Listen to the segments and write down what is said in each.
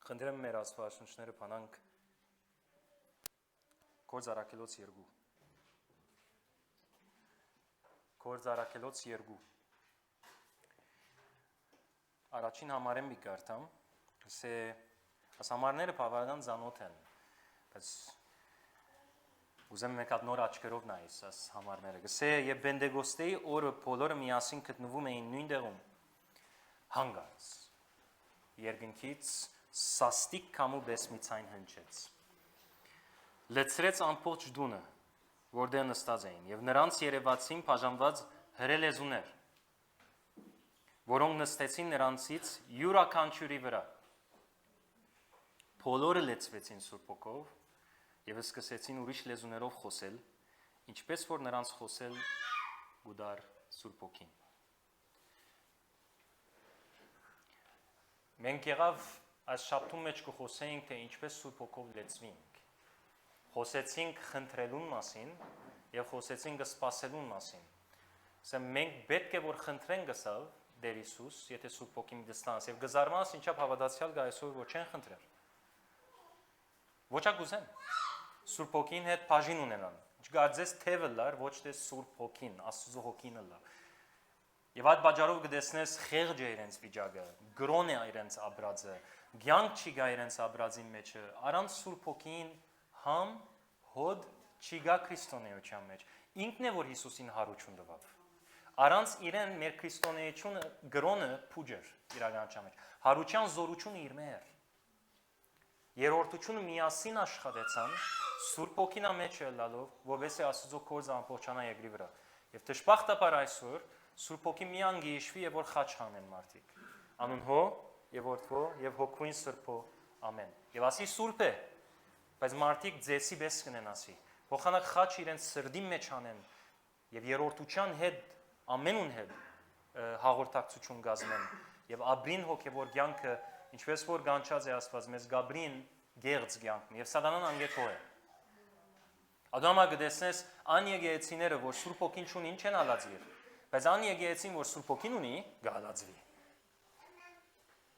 Խնդրեմ մեր աստվածաշունչները փանանք Գործ առաքելոց 2 Գործ առաքելոց 2 Առաջին համարեմ մի կարդամ ասե աս համարները բավական ծանոթ են բայց ուզեմ մեկ հատ նոր աչքերով նայես աս համարները գսե եւ Պենտեկոստեի օրը բոլորը միասին գտնվում էին նույն տեղում հանգած երկնքից սաստիկ կամու բեսմիցայն հնչեց լեցրեց ամբողջ դունը որտեղ նստած էին եւ նրանց երևացին բաժանված հրելեզուներ որոնք նստեցին նրանցից յուրաքանչյուրի վրա բոլորը լեցվեցին Սուրբ Հոգով եւ սկսեցին ուրիշ լեզուներով խոսել ինչպես որ նրանց խոսել գուդար Սուրբ Հոգին մենք եղավ այս շաբթում մեջ կխոսեինք թե ինչպես Սուրբ Հոգով լեցվենք խոսեցինք խնդրելուն մասին եւ խոսեցինք սպասելուն մասին ասեմ մենք պետք է որ խնդրենք գսալ Տեր Հիսուս եթե Սուրբ Հոգին դստանս եւ գզարմանս ինչա հավատացյալ գա այսօր որ չեն խնդրել ոչակ ուզեն Սուրբ Հոգին հետ բաժին ունենան չգարձես թևը լար ոչ թե Սուրբ Հոգին Աստծո Հոգին լա եւ այդ բաժարով կդեսնես խեղճ է իրենց վիճակը գրոն է իրենց աբրածը ցանկ չի գա իրենց աբրածի մեջը առանց Սուրբ Հոգին համ հոդ չի գա քրիստոնեության մեջ ինքն է որ Հիսուսին հարություն տվավ առանց իրեն մեր քրիստոնեությունը գրոնը փուջեր իրականության մեջ հարության զորությունը իր մեր երրորդությունը միասին աշխատեցան Սուրբ Հոգին մեջ ելալով որովհետեւ Աստծո կորձը ամբողջանա երկրի վրա եւ դժբախտաբար այսօր Սուրբ Հոգի միան գիշվի եւ որ խաչ հանեն մարդիկ անուն հո եւ որդվո եւ հոգույն Սուրբո ամեն եւ ասի Սուրբ է բայց մարդիկ ձեսի բես կնեն ասի փոխանակ խաչ իրենց սրդի մեջ անեն եւ երրորդության հետ ամենուն հետ հաղորդակցություն գազմեն եւ աբրին հոգեվոր կյանքը ինչպես որ գանչած է Աստված մեզ գաբրին գեղձ կյանքն եւ սատանան անգեթո է Ադամա գտեսնես ան եկեղեցիները որ Սուրբ Հոգին ունին ինչ են հալածվի բայց ան եկեղեցին որ Սուրբ Հոգին ունի գալածվի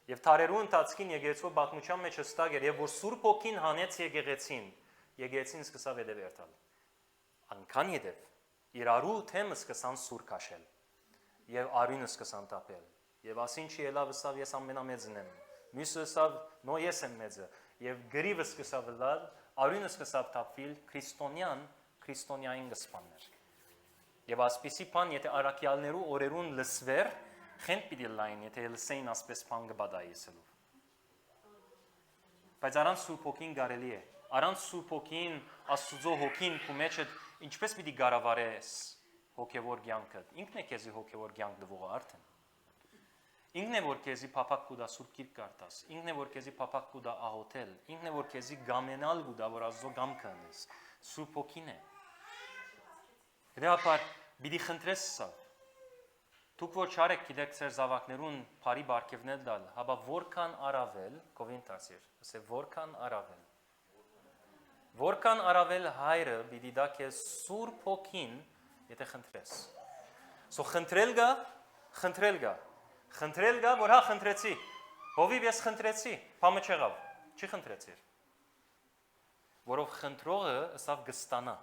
եւ թարերու ընթացքին եկեղեցու բացմության մեջ հստակ էր եւ որ Սուրբ Հոգին հանեց եկեղեցին սկսավ հետև երթալ անքան հետև իրարու թեմը սկսան սուր քաշել եւ արյունը սկսան տապել եւ ասին չի ելավ սավ ես ամենամեծն եմ մյուսը սավ նո ես եմ մեծը եւ գրիվը սկսավ լալ արյունը սկսավ տապվել քրիստոնյային գսպաններ եւ ասպիսի բան եթե արաքյալներու օրերուն լսվեր խենթ պիտի լայն եթե լսեին ասպես բան գբադայեսելով բայց առանց Սուրբ Հոգին կարելի է առանց Սուրբ Հոգին Աստծո Հոգին քու մեջ ինչպես պիտի գարավարես հոգևոր կյանքը ինքն է քեզի հոգևոր կյանք դվողը արդեն ինքն է որ քեզի փափակ կուտա Սուրբ Գիրք կարդաս ինքն է որ քեզի փափակ կուտա աղոթել ինքն է որ քեզի գամենալ կուտա որ Աստծո գամքը անես Սուրբ Հոգին է Դեպար պիտի խնդրես սա Դուք որ չարեք գիտեք ձեր զավակներուն բարի բարգևներ տալ, հաբա որքան առավել, կովինտասիր, ասե որքան առավել հայրը պիտի դա քեզ Սուրբ Հոգին, եթե խնդրես։ Սո խնդրել գա, որ հա խնդրեցի, հովիվ ես խնդրեցի, բամը չեղավ, չի խնդրեցիր։ Որով խնդրողը ըսավ գստանա։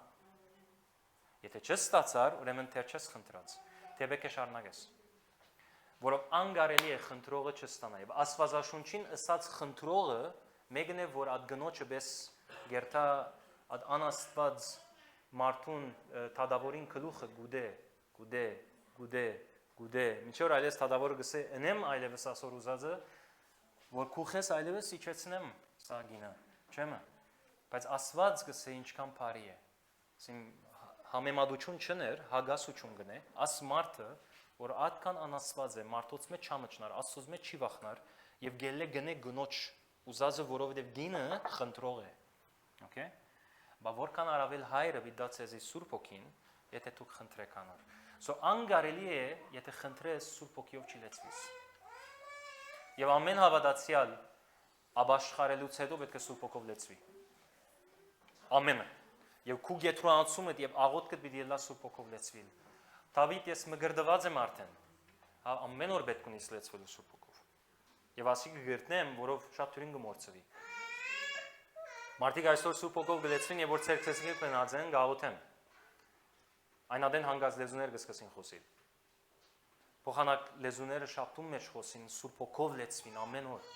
Եթե չստացար, ուրեմն թեր չես խնդրած։ Թեպեք է շարունակես որով անգարելի է խնդրողը չստանա եւ Աստվածաշունչին ըսած խնդրողը մեկն է որ այդ գնոջը բես գերտա այդ անաստված մարդուն թադավորին գլուխը գուդե միջոր այլես թադավորը գսե ընեմ այլևս ասոր ուզածը որ քուխես այլևս իջեցնեմ սա գինը չեմը բայց Աստված գսե ինչքան բարի է ասին համեմատություն չներ, հագասություն գնե, աս մարդը, որ ատքան անաստված է, մարդոց մեջ չամճնար, Աստծոց մեջ չի վախնար, եւ գելե գնե գնոջ ուզածը, որովհետեւ գինը խնդրող է։ Okay? Բա որքան առավել հայրը վիդա ցեզի Սուրբ Հոգին, եթե դուք խնդրեք անոր։ So անգարելի է, եթե խնդրես Սուրբ Հոգիով չի լեցվիս։ Եվ ամեն հավատացյալ աբաշխարելուց հետո պետք է Սուրբ Հոգով լեցվի։ Ամենը Եվ քու գետրոնացումը եւ աղոթքը պիտի լա Սուրբ Հոգով լեցվիլ։ Դավիթ ես մգրդված եմ արդեն։ Ամեն օր պետք ունի լեցվել Սուրբ Հոգով։ Եվ ասի կգրտնեմ, որով շատ թյուրին կմորցվի։ Մարդիկ այսօր Սուրբ Հոգով գլեցվին եւ որ ցերկցեցին կնածեն գաղութեն։ Այն ադեն հանգած լեզուներ կսկսին խոսել։ Փոխանակ լեզուները շապտում մեջ խոսին, Սուրբ Հոգով լեցվին ամեն օր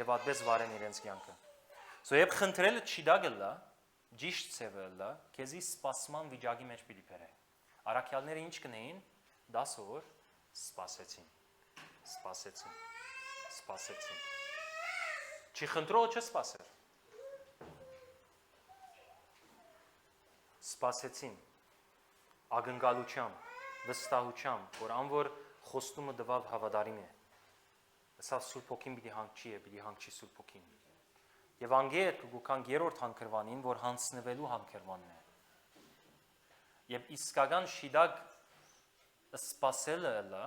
եւ այդպես վարեն իրենց կյանքը։ Սո երբ խնդրելը չի դա գլա, ճիշտ ծևը լա, քեզի սպասման վիճակի մեջ պիտի բերե։ Արաքյալները ինչ կնեին 10 օր սպասեցին։ Չի խնդրողը չսպասեր։ Սպասեցին ագնկալությամբ, վստահությամբ, որ անոր խոստումը դվավ հավատարիմ է։ Սա Սուրբ Հոգին պիտի հանգչի Սուրբ Հոգին։ Եվ անգետ կգուքան երրորդ հանքրվանին, որ հանցնվելու հանքրվանն է։ Եվ իսկական շիդակ սպասելը լա,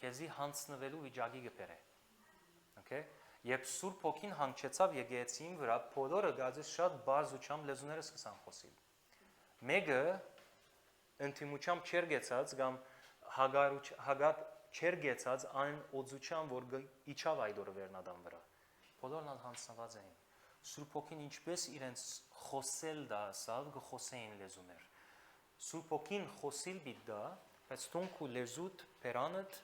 քեզի հանցնվելու վիճակի կբերե։ Okay? Երբ Սուրբ Հոգին հանգչեցավ եկեղեցին վրա, բոլորը գազես շատ բարձուչամ լեզուները սկսան խոսել։ Մեկը ընդդիմությամբ չեր գեցած կամ հագատ չեր գեցած այն օծուչամ, որ իջավ այդ օրը վերնադան վրա։ Բոլորն ալ հանցնված էին։ Սուրբ Հոգին ինչպես իրենց խոսել դասավ, կխոսեին լեզուներ։ Սուրբ Հոգին խոսիլ բիդա, բայց տոնք ու լեզուտ, պերանըտ,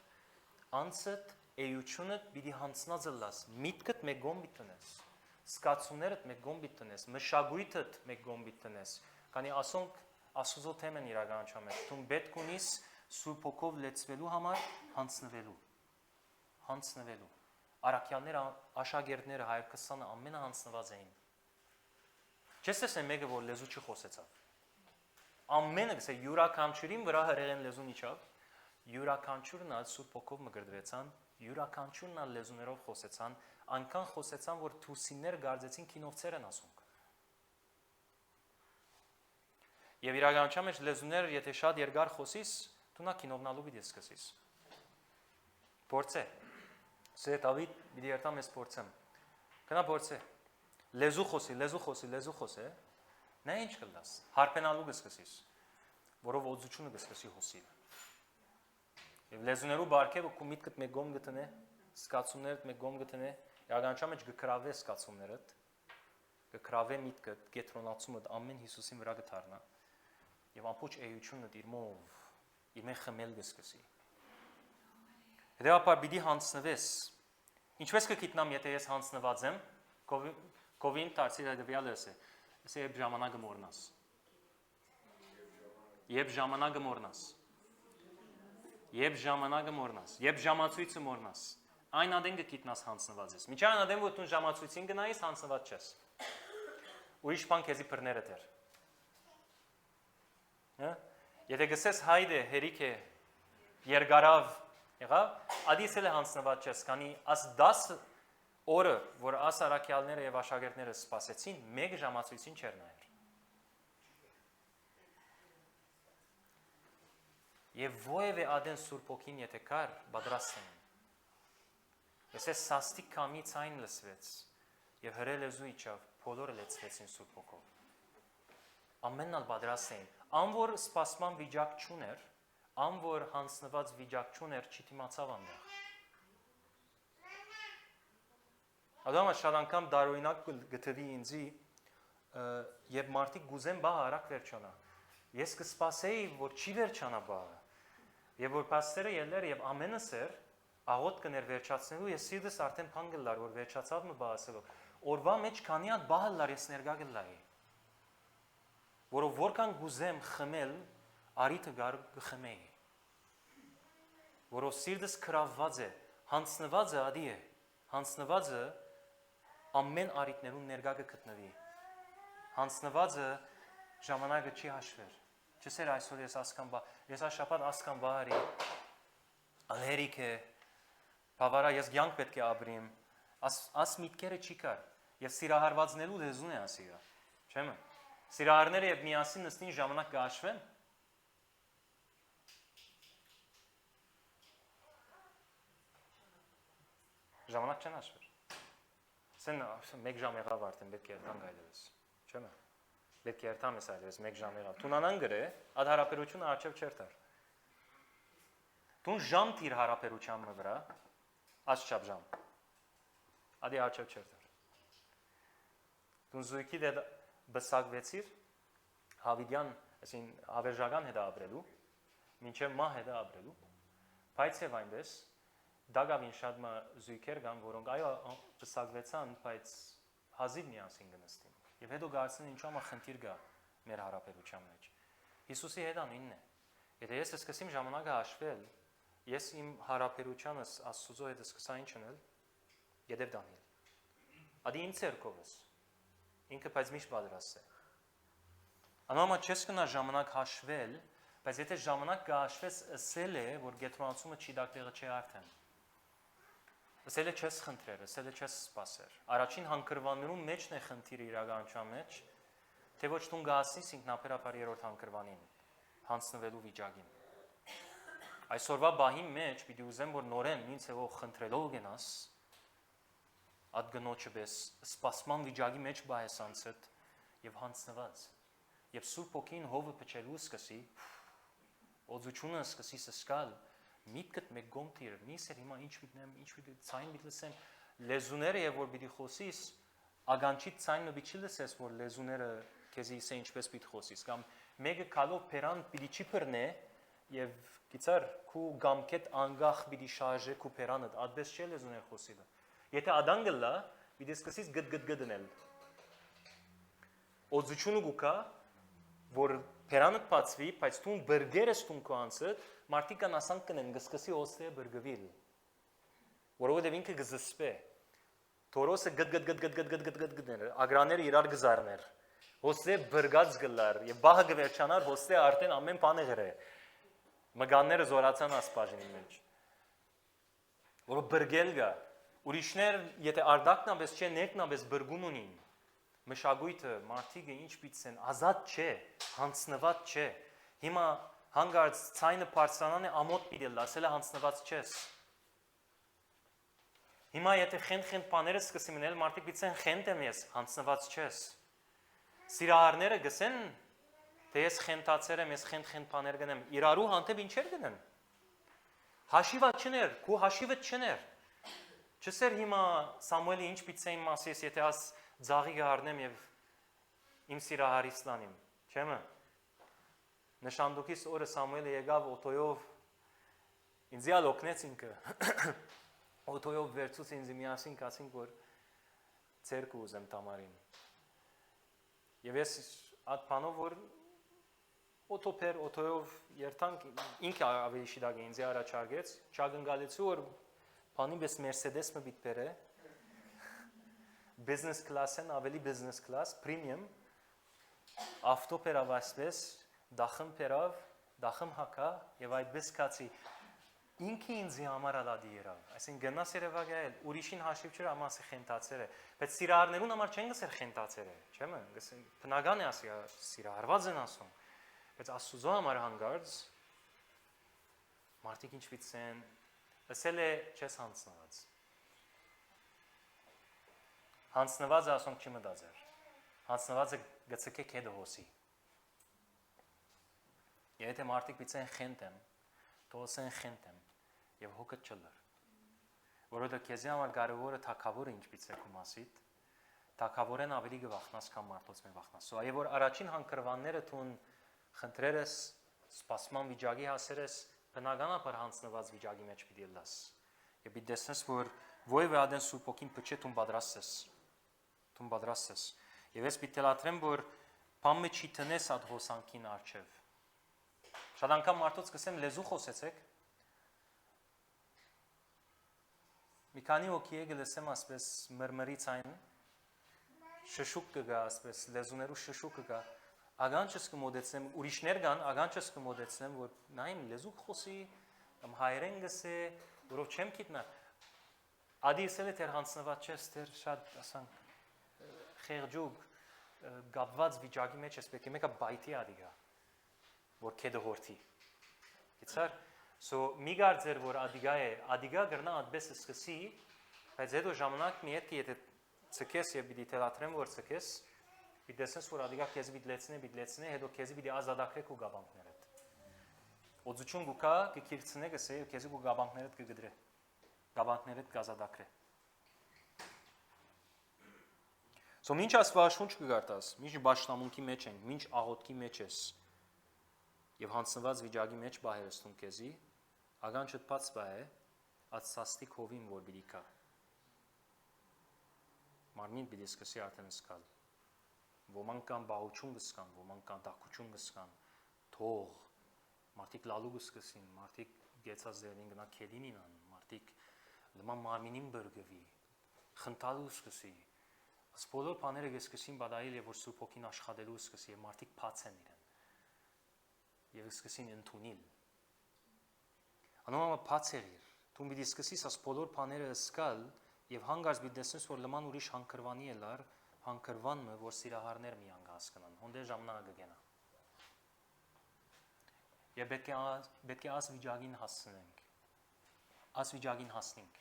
անցըտ, էյությունըտ բիդի հանցնածը լաս, միտքըտ մեկ գոմբի տնես, սկացումներըտ մեկ գոմբի տնես, մշագույթըտ մեկ գոմբի տնես, կանի ասոնք ասուզո թեմ են իրականչամ է, տուն պետք ունիս Սուրբ Հոգով լեցվելու համար հանցնվելու։ Արաքյալները, աշակերտները 120-ը ամենը հանցնված էին։ Չես տեսնե մեկը, որ լեզու չխոսեցավ։ Ամենը գսե յուրաքանչյուրին վրա հրեղեն լեզուն իջավ, յուրաքանչյուրն ալ Սուրբ Հոգով մգրդվեցան, յուրաքանչյուրն ալ լեզուներով խոսեցան, այնքան խոսեցան, որ թուսիններ գարձեցին քինովցեր են ասոնք։ Եվ իրականության մեջ լեզուներ, եթե շատ երկար խոսիս, դու նա քինովնալու պիտի սկսես։ Փորձե։ Սե Դավիթ պիտի երթամ ես փորձեմ։ Գնա փորձե։ Լեզու խոսի։ Նա ինչ կլաս։ Հարբենալու կսկսես, որով օծությունը կսկսի հոսիլ։ Եվ լեզուներու բարգեւը քու միտքդ մեկ գոմ գտնե, սկացումներդ մեկ գոմ գտնե, իրականության մեջ կկրավե սկացումներդ, կկրավե միտքդ, կետրոնացումդ ամեն Հիսուսին վրա կդառնա։ Եվ ամբողջ էությունդ իր մեն խմել կսկսի։ Հետևաբար պիտի հանցնվես։ Ինչպես կգիտնամ, եթե ես հանցնված եմ, կովին դարձի դեպիալս է։ Ասե երբ ժամանակը մոռնաս։ Երբ ժամացույցը մոռնաս։ Այն ադեն կգիտնաս հանցնված ես։ Միջան ադեն որ դու ժամացույցին գնայիս հանցնված չես։ Ուրիշ բան քեզի բռները դեր։ Հա? Եթե գսես հայդե հերիք է երկարավ եղավ, ադիսել է հանցնված չես, քանի աս 10 օրը, որ աս արաքյալները եւ աշակերտները սպասեցին, մեկ ժամացույցին չեր նայր։ Եվ ովևէ ադեն Սուրբ Հոգին եթե կար, պատրաստ են։ Ես սաստիկ կամից այն լսվեց եւ հրել լեզու իջավ, բոլորը լեցվեցին Սուրբ Հոգով։ Ամենն ալ պատրաստ էին։ Ան որ սպասման վիճակ չուներ, ան որ հանցնված վիճակ չուներ, չդիմացավ այնտեղ։ Ադամը շատ անգամ դարօրինակ գտվի ինձի, երբ մարդիկ գուզեն բահը արագ վերջանա։ Ես կսպասեի, որ չի վերջանա բահը։ Եվ որ պաստերը ելներ եւ ամենս էր աղոտ կներ վերջացնելու, ես սիրտս արդեն փան գլար, որ վերջացավ մը բահասելով։ Օրվա մեջ քանի հատ բահը լար ես ներգա գլայի։ Որով որքան գուզեմ խմել, արիթը գար կխմեի։ Որով սիրտս քրավված է, հանցնվածը ադի է, հանցնվածը ամեն արիտներուն ներգա կգտնվի։ Հանցնվածը ժամանակը չի հաշվեր։ Չսեր այսօր ես ասկան բա, եսաշապատ ասկան բահարի, ալերիք է, բավարա ես գյանք պետք է ապրիմ, աս միտքերը չի կար, և սիրահարվածնելու լեզուն է ասիգա, չեմը, սիրահարները և միասին նստին ժամանակ կաշվեն, ժամանակ չեն աշվեր, սեն մեկ ժամ եղավ արդեն պետք է երթան գայլևես, չեմը, պետք է երթամ ես այլևես մեկ ժամ եղավ, տունանան գրե, ադհ հարապերությունը արջև չերտար, տուն ժամ տիր հարապերության մը վրա, աս չապ ժամ, ադի աչև չեր դար։ Դու զույգի դե բսակվեցիր, հավիդյան, այսին հավերժական հետա ապրելու, մինչև մահ հետա ապրելու, բայց և այնպես, դագավին շատ մա զույգեր կան, որոնք այո բսակվեցան, բայց հազիվ միասին կնստին։ Եվ հետո գարցին ինչու ամա խնդիր կա մեր հարաբերության մեջ։ Հիսուսի հետ անինն է։ Եթե ես սկսեմ ժամանակը հաշվել, ես իմ հարաբերությանս Աստծո հետ սկսա ինչ անել, յետև դանել։ Ադի իմ ցերկովս։ Ինքը բայց միշտ պատրաստ է։ Անոմա չես կնա ժամանակ հաշվել, բայց եթե ժամանակ կհաշվես, ասել է, որ գետրոնացումը չի դակտեղը չի արդեն։ Ասել է չես խնդրեր, ասել է չես սպասեր։ Առաջին հանգրվաններում մեջն է խնդիրը իրականության մեջ, թե ոչ տուն գասնից ինքնաբերաբար երրորդ հանգրվանին, հանձնվելու վիճակին։ Այսօրվա բահի մեջ պիտի ուզեմ, որ նորեն ինձ հեղող խնդրելով գնաս, ատ գնոջը բես սպասման վիճակի մեջ բայես անցըտ և հանձնված։ Եվ Սուրբ Հոգին հովը փչելու սկսի, օձությունը սկսի սսկալ, միտքդ մեկ գոմտիր, նիսեր հիմա ինչ միտնեմ, ինչ պիտի ցայն պիտի լսեմ, լեզուները եւ որ պիտի խոսիս, ագանչի ցայնը պիտի լսես, որ լեզուները քեզի իսե ինչպես պիտի խոսիս, կամ մեկը կալով փերան պիտի չի բռնե եւ գիծար քու գամքետ անգախ պիտի շարժե քու փերանդ, ադպես չէ լեզուներ խոսիլը։ Եթե ադանգլա, պիտի սկսես գդ դնել։ Օձությունը գուկա, որ փերանդ բացվի, բայց դու բրգերես դու կանցդ, մարդիկան ասանք կնեն գսկսի օստե բրգվիլ։ Որովհետև ինքը գզսպե։ Թորոսը գդ ագրաները իրար գզարներ։ Ոստե բրգած գլար եւ բահը գվերջանար ոստե արդեն ամեն բանը գրե։ Մգանները զորացան ասպաժինի մեջ։ Որը բրգել գա։ Ուրիշներ, եթե արդակնաբես չէ, ներքնաբես բրգում ունին։ Մշակույթը, մարդիկը ինչ պիտի են, ազատ չէ, հանձնված չէ։ Հիմա հանգարց ցայնը բարձրանան է ամոթ պիտի լասել է հանձնված չես։ Հիմա եթե խենդ բաները սկսի մնել, մարդիկ պիտի են խենդ եմ ես, հանձնված չես։ Սիրահարները գսեն, թե ես խենթացեր եմ, ես խենդ բաներ գնեմ, իրարու հանդեպ ինչեր գնեն։ Հաշիվա չներ, քու հաշիվը չներ։ Չսեր հիմա Սամուելի ինչ պիտի իմ մասիս, եթե աս ձաղի գարնեմ եւ իմ սիրահարից տանիմ, չեմը։ Նշանդուկիս օրը Սամուելը եկավ օտոյով, ինձ ալ օգնեց ինքը, օտոյով վերցուց ինձ միասին կասինք, որ ցերկը ուզեմ տամարին։ Եվ ես այդ բանով, որ օտոյով երթանք, ինքը ավելի շիդագ է ինձ առաջարկեց, չագնգալեցու, որ բանի բես Mercedes մը բիտ բեր է, business class-են, ավելի business class, premium, ավտո պերավ այսպես, դախմ պերավ, դախմ հակա, և այդպես կացի, ինքը ինձի համար ալադի երավ, այսին գնաս երևագ այլ, ուրիշին հաշիվ չր ամասի խենտացեր է, բայց սիրահարներուն համար չեն գսեր խենտացեր է, չեմ են, պնագան է ասի, սիրահարված են ասում, բայց Աստուծո համար հանգարց, մարդիկ ինչ պիտս են, ասել է չես հանձնված, հանձնվածը ասոնք չի մտածեր, հանձնվածը գծկեք հետը հոսի, եթե մարդիկ պիտս են խենտ եմ, թողսեն խենտ եմ, և հոգըտ չլր, որովհետև քեզի համար կարևորը թագավորը ինչպից է քո մասիդ, թագավորեն ավելի գվախնաս կամ մարդոց մե վախնաս։ Այո, որ առաջին հանգրվանները թուն խնդրերես, սպասման վիճակի հասերես, բնականաբար հանձնված վիճակի մեջ պիտի լաս։ Եվ պիտի տեսնես, որ ովև ադեն Սուրբ Հոգին փչե թուն պատրաստ ես։ Եվ ես պիտի թելադրեմ, որ բամը չի տնես այդ հոսանքին առջև։ Շատ անգամ մարդոց կսեմ լեզու խոսեցեք, մի քանի հոգի է գլսեմ ասպես մրմրից այն, շշուկ կգա ասպես, լեզուներու շշուկ կգա, ագանչս կմոդեցնեմ, ուրիշներ կան, ագանչս կմոդեցնեմ, որ նայմ լեզուկ խոսի, կամ հայերեն գսե, որով չեմ կիտնա, ադի իսել է թեր հանցնված չես, թեր շատ ասանք խեղջուկ, գապված վիճակի մեջ ես պետք է մեկը բայթի ադի գա, որ կեդը հորդի, գիցար, մի գարձեր, որ ադիգա գրնա ադբես սկսի, բայց հետո ժամանակ մի հետք եթե ծկես և բիդի թելատրեմ, որ ծկես, բիդ դեսնես, որ ադիգա կեզի բիդ լեցնե, հետո կեզի բիդի ազադակրեք ու գաբանքներդ։ Օձություն գուկա կկիրցնե գսե, կեզի ու գաբանքներդ կգդրե, գաբանքներդ կազադակրե։ Սո ինչ Աստվածաշունչ կգարտաս, ինչ բաշտամունքի մեջ ենք, ինչ աղոթքի մեջ ես։ Եվ հանցնված վիճակի մեջ բահերստում քեզի, ագան չտպած բա է, ածաստիկ հովին որ պիտի կա։ Մարմին պիտի սկսի արդեն սկալ։ Ոմանք կան բաղություն կսկան, ոմանք կան տակություն կսկան, թող, մարդիկ լալու կսկսին, մարդիկ գեցած դերին գնա քելին ինան, մարդիկ նման մարմինին բրգվի, խնդալու սկսի։ Այս բոլոր բաները կսկսին բադայել եւ որ Սուրբ Հոգին աշխատելու սկսի եւ մարդիկ բաց են իրեն։ Եվ սկսին ընդունել։ Անոնց բաց եղիր։ Դու պիտի սկսես այս բոլոր բաները սկալ եւ հանգարց պիտի տեսնես որ լման ուրիշ հանգրվանի էլար, հանգրվանը որ սիրահարներ միան հասկանան։ Հոնդե ժամանակը կգենա։ Եվ պետք է աս վիճակին հասնենք։ Աս վիճակին հասնենք։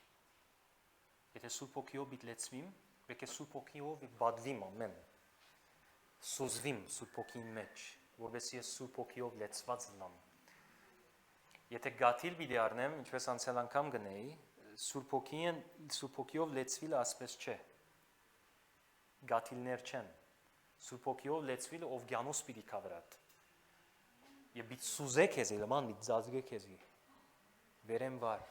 Եթե Սուրբ Հոգիով պիտի լեցվիմ, պետք է Սուրբ Հոգիով բադվիմ ամեն։ Սուզվիմ Սուրբ Հոգին մեջ, որովհետեւ ես Սուրբ Հոգիով լեցված եմ։ Եթե գաթիլ պիտի առնեմ, ինչպես անցյալ անգամ գնեի, Սուրբ Հոգիով լեցվելը ասպես չէ։ Գաթիլներ չեն։ Սուրբ Հոգիով լեցվելը օվկիանոս պիտի կավրատ։ Եվ պիտի սուզե քեզ, լման պիտի ծածկե քեզի։ Վերեմ վար։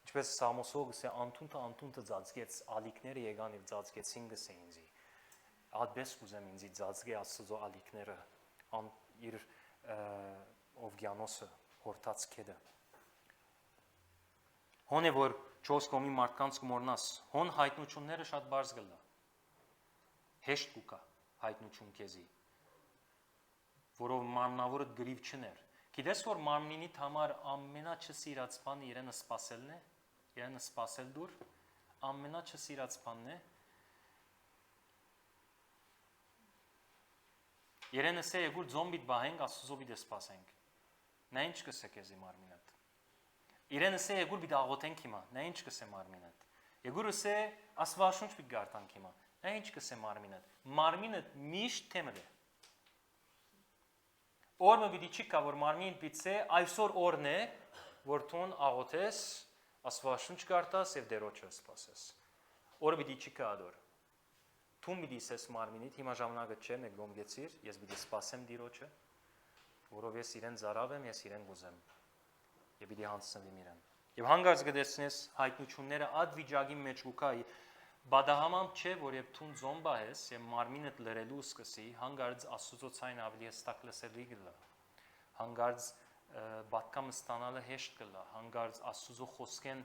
Ինչպես Սամոսով գսե անտունտը ծածկեց, ալիքները եկան եւ ծածկեցին գսե ինձի։ Ադբես կուզեմ ինձի ծածկե Աստծո ալիքները, իր օվկիանոսը, հորտած քեդը։ Հոն է որ 4 կողմի մարդկանց կմորնաս, հոն հայտնությունները շատ բարձ գլա։ Հեշտ կուկա հայտնություն քեզի, որով մարմնավորը գրիվ չներ։ Գիտես որ մարմնինիդ համար ամենաչսիրած բանը իրենը սпасելն է, իրենը սпасել դուր, ամենաչսիրած բանն է։ Իրենը սե եկուր զոմբիտ բահենք, Աստծո պիտի սпасենք։ Նա ինչ կսե քեզի մարմինդ։ Իրենը սե եկուր պիտի աղոթենք հիմա, նա ինչ կսե մարմինդ։ Եկուրը սե Աստվածաշունչ պիտի գարտանք հիմա, նա ինչ կսե մարմինդ։ Մարմինդ միշտ թեմը է։ Օրը պիտի չի կա որ մարմին պիտի այսօր օրն է, որ տուն աղոթես, Աստվածաշունչ գարտաս եւ դերոջը սпасես։ Օրը պիտի չի կա ադոր։ Տուն պիտի սես մարմինիդ, հիմա ժամանակը չէ, մեկ դոմ գեցիր, ես պիտի սпасեմ դիրոջը, որով ես իրեն զարավ եմ, ես իրեն գուզեմ։ Եվ պիտի հանցնեմ իրեն։ Եվ հանգարց կդեսնես հայտնությունները ադ վիճակի մեջ ուկա բադահաման չէ, որ երբ տուն զոմբա ես եւ մարմինդ լրելու սկսի, հանգարց Աստծո ցայն ավելի հստակ լսելի գլա։ Հանգարց բատկամը ստանալը հեշտ կլա, հանգարց Աստծո խոսքեն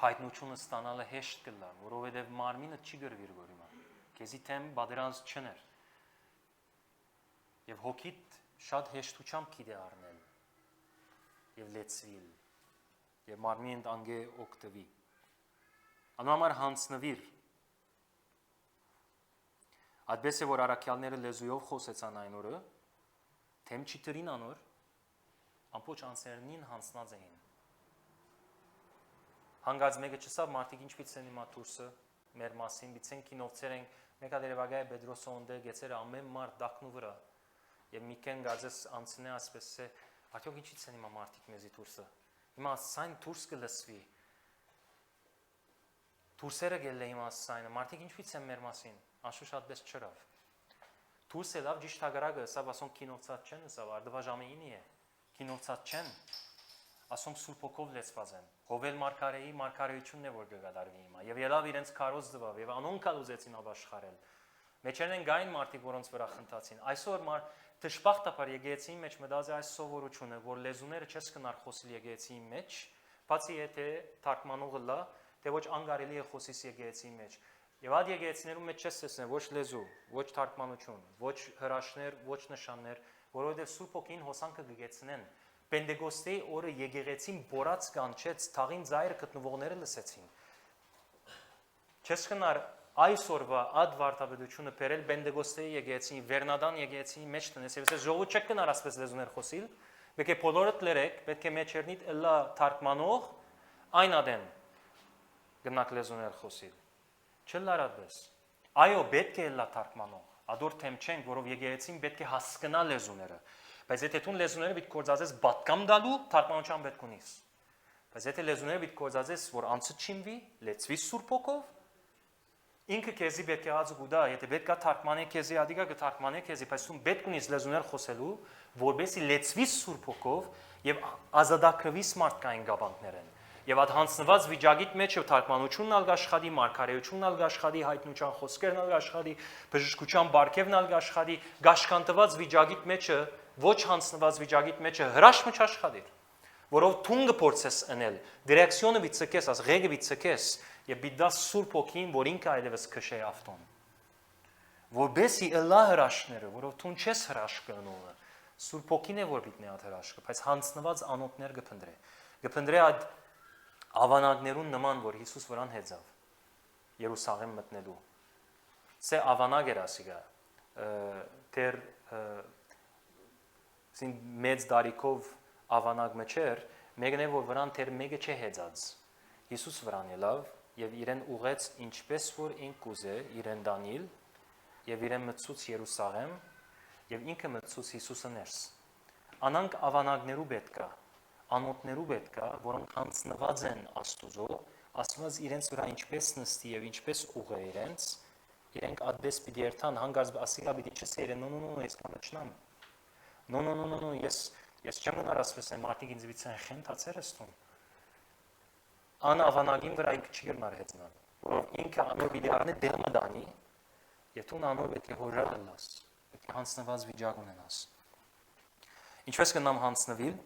հայտնությունը ստանալը հեշտ կլա, որովհետև մարմինը չի գրվիր գորիմա։ Քեզի թեմ բادرանց չներ։ Եվ հոգիդ շատ հեշտությամբ գիտե առնել եւ լեցվիլ։ Եվ մարմինդ անգե օգտվի։ Անհամար հանցնվիր։ Այդպես է որ առաքյալները լեզուով խոսեցան այն օրը, թեմ չիտրին անոր, ամբողջ անձերնին հանցնած էին։ Հանգած մեկը չսավ մարդիկ ինչպից են իմա դուրսը մեր մասին, բիցեն կինովցեր են, մեկա դերևագայ Պետրոսը ոնդե գեցեր ամեն մարդ դակնու վրա։ Եվ միկեն գազես անցնե ասպես է, արդյոք ինչից են իմա մարդիկ մեզի դուրսը։ Իմա սայն դուրս կլսվի։ Դուրսերը գելը իմա սայնը, մարդիկ ինչպից են մեր մասին, անշուշտ այդպես չրավ։ Դուրս է լավ ճիշտ հագարակը, սա ասոն կինովցած չեն, սա արդվա ժամը 9 է։ Կինովցած չեն։ Ասում Սուրբ Հոգով լեցված են։ Հովել մարգարեի մարգարեությունն է որ կգադարվի հիմա։ Եվ ելավ իրենց քարոզ դվավ եւ անոնքալ ուզեցին ապաշխարել։ Մեջերն են գային մարդիկ, որոնց վրա խնդացին։ Այսօր դժբախտաբար եկեղեցիի մեջ մտած է այս սովորությունը, որ լեզուները չես կնար խոսել եկեղեցիի մեջ, բացի եթե թարգմանողը լա, թե ոչ անգարելի է խոսիս եկեղեցիի մեջ։ Եվ այդ եկեղեցիներում մեջ չես տեսնել ոչ լեզու, ոչ թարգմանություն, ոչ հրաշներ, ոչ նշաններ, որովհետեւ Սուրբ Հոգին հոսանքը կգեցնեն։ Պենտեկոստեի օրը եկեղեցին բորած կանչեց, թաղին ծայրը գտնվողները լսեցին։ Չես կնար այսօրվա ադ վարդապետությունը բերել Պենտեկոստեի եկեղեցին, Վերնադան եկեղեցիի մեջ տնես, եւ ասես ժողովուրդ չեք կնար ասպես լեզուներ խոսիլ, պետք է բոլորդ լրեք, պետք է մեջերնիդ ըլլա թարգմանող այն ադեն գնաք լեզուներ խոսիլ։ Չլարադես։ Այո, պետք է ըլլա թարգմանող, ադոր թեմ չենք, որով եկեղեցին պետք է հասկանա լեզուները։ Բայց եթե դու լեզուները պիտի կործածես բատկամ դալու, թարգմանության պետք ունիս։ Բայց եթե լեզուները պիտի կործածես, որ անցը չիմվի, լեցվի Սուրբ Հոգով, ինքը քեզի պետք է ածու գուտա, եթե պետք է թարգմանե քեզի, ադիգա կթարգմանե քեզի, բայց դու պետք ունես լեզուներ խոսելու, որբեսի լեցվիս Սուրբ Հոգով եւ ազատագրվիս մարդկային գաբանքներեն։ Եվ այդ հանձնված վիճակիտ մեջ թարգմանությունն ալ աշխատի, մարգարեությունն ալ աշխատի, հայտնության խոսքերն ալ աշխատի, բժշկության բարգևն ալ աշխատի, գաշկանտված վիճակիտ մեջը, ոչ հանձնված վիճակիտ մեջը հրաշք աշխատի, որով թունգը փորձես անել, դիրեկցիոնը վիճակես, աս ղեգը վիճակես, եւ բիդաս Սուրբ Հոգին, որ ինքը այլևս քշե ավտոն։ Որբեսի ըլա հրաշքները, որով թուն չես հրաշք կնումը, Սուրբ Հոգին է որ պիտի այդ հրաշքը, բայց հանձնված անոթներ կփնտրե։ Կփնտրե այդ ավանակներուն նման, որ Հիսուս վրան հեծավ Երուսաղեմ մտնելու։ Սե ավանակ էր ասիգա, դեր սին մեծ դարիքով ավանակ մեջեր, մեկն է որ վրան դեր մեկը չէ հեծած։ Հիսուս վրան ելավ եւ իրեն ուղեց ինչպես որ ինք կուզե, իրեն դանիլ եւ իրեն մցուց Երուսաղեմ եւ ինքը մցուց Հիսուսը ներս։ Անանք ավանակներու պետքա, անոթներու պետքա, որոնք հանձնված են Աստուծո, ասված իրենց վրա ինչպես նստի եւ ինչպես ուղե իրենք ադպես պիտի երթան հանգած ասիլա պիտի չսերեն նո ես կանչնամ նո ես չեմ գնարասպես եմ մարդիկ ինձ վիցեն խենթացեր էստում ան ավանագին վրա ինքը չի գնար հետնան որով ինքը անոր պիտի առնի դեղմը դանի եւ տուն անոր պետք է հորար լաս պետք է հանձնված վիճակ ունենաս ինչպես կնամ հանձնվիլ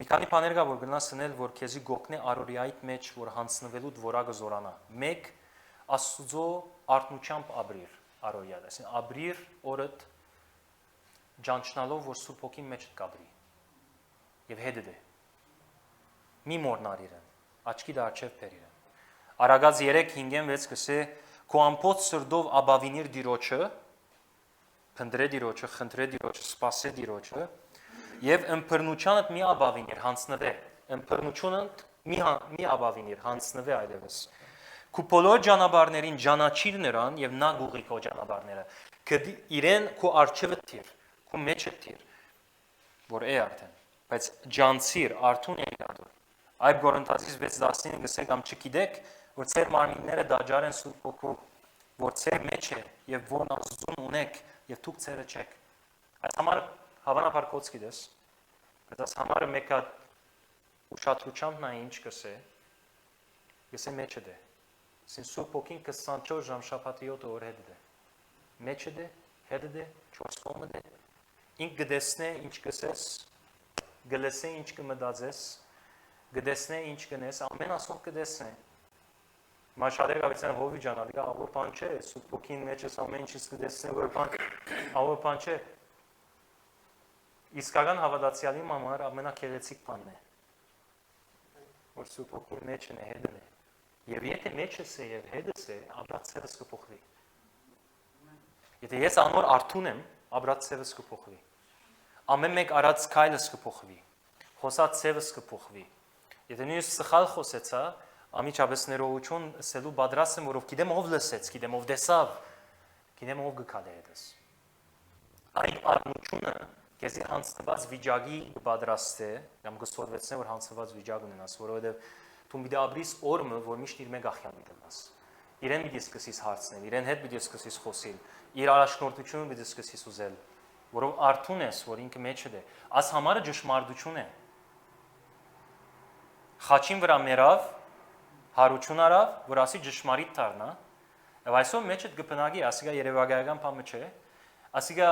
մի քանի բաներ կա որ գնաս սնել որ քեզի գոքնե արորիայիդ մեջ որ հանձնվելուդ որակը զորանա մեկ Աստուծո արտնությամբ ապրիր արորիա այսինքն ապրիր օրդ ջանչնալով որ Սուրբ Հոգին մեջ կապրի եւ հետը դե մի մորնար իրեն աչքի դարչև բեր իրեն Արագած 3:5-6 կսե քո ամբողջ սրտով աբավինիր Տիրոջը փնդրե Տիրոջը խնդրե Տիրոջը սպասե Տիրոջը եւ ըմբռնությանդ մի աբավինիր հանձնվե ըմբռնությանդ մի աբավինիր հանձնվե այլևս Քու բոլոր ճանապարհներին ճանաչիր նրան եւ նա գուղի քո ճանապարհները իրեն քո արժևը թիր քո մեջը թիր որ է արդեն բայց ջանցիր արթուն է գտոր Այբ Կորինթացիս 6:19 գսե կամ չգիտեք որ ծեր մարմինները դաջար են Սուրբ Հոգու որ ծեր մեջ է եւ որ Աստծուն ունեք եւ դուք ծերը չեք այս համար հավանաբար կոց գիտես բայց այս համարը մեկը ուշադրությամբ նա ինչ գսե մեջը դե Սին Սուրբ Հոգին 24 ժամ շաբաթի 7 օր հետ դե մեջը դե հետը դե 4 կողմը դե ինք գտեսնե ինչ կսես գլեսե ինչ կմտածես գտեսնե ինչ կնես ամեն ասող կտեսնե Մաշարեր գավիցան հովի ջանալի ավոր բան չէ Սուրբ Հոգին մեջս ամեն ինչից կտեսնե որ բան ավոր բան չէ իսկական հավատացյալի համար ամենակեղեցիկ բանն է որ Սուրբ Հոգին մեջն է հետն է Եվ եթե մեջս է եւ հետս է, ապրած ցևս կփոխվի։ Եթե ես անոր արթուն եմ, ապրած ցևս կփոխվի։ Ամեն մեկ արած քայլս կփոխվի։ Խոսած ցևս կփոխվի։ Եթե նույնիսկ սխալ խոսեցա, ամիջապես ներողություն ասելու պատրաստ եմ, որով գիտեմ ով լսեց, գիտեմ ով տեսավ, գիտեմ ով գկալե հետս։ Այդ արմությունը քեզի հանձնված վիճակի պատրաստ է, կամ կսորվեցնե որ հանձնված վիճակ ունենաս, որովհետեւ Դու մի դաբրիս օրմը, որ միշտ իր մեկ ախյան դիտես։ Իրեն մի դիսկսիս հարցնել, իրեն հետ մի դիսկսիս խոսել, իր առաջնորդությունը մի դիսկսիս ուզել, որով արթուն ես, որ ինքը մեջը դե։ Աս համարը ճշմարտություն է։ Խաչին վրա մերավ, հարություն արավ, որ ասի ճշմարիտ դառնա, եւ այսօր մեջը կբնակի, ասիգա երևակայական բանը չէ, ասիգա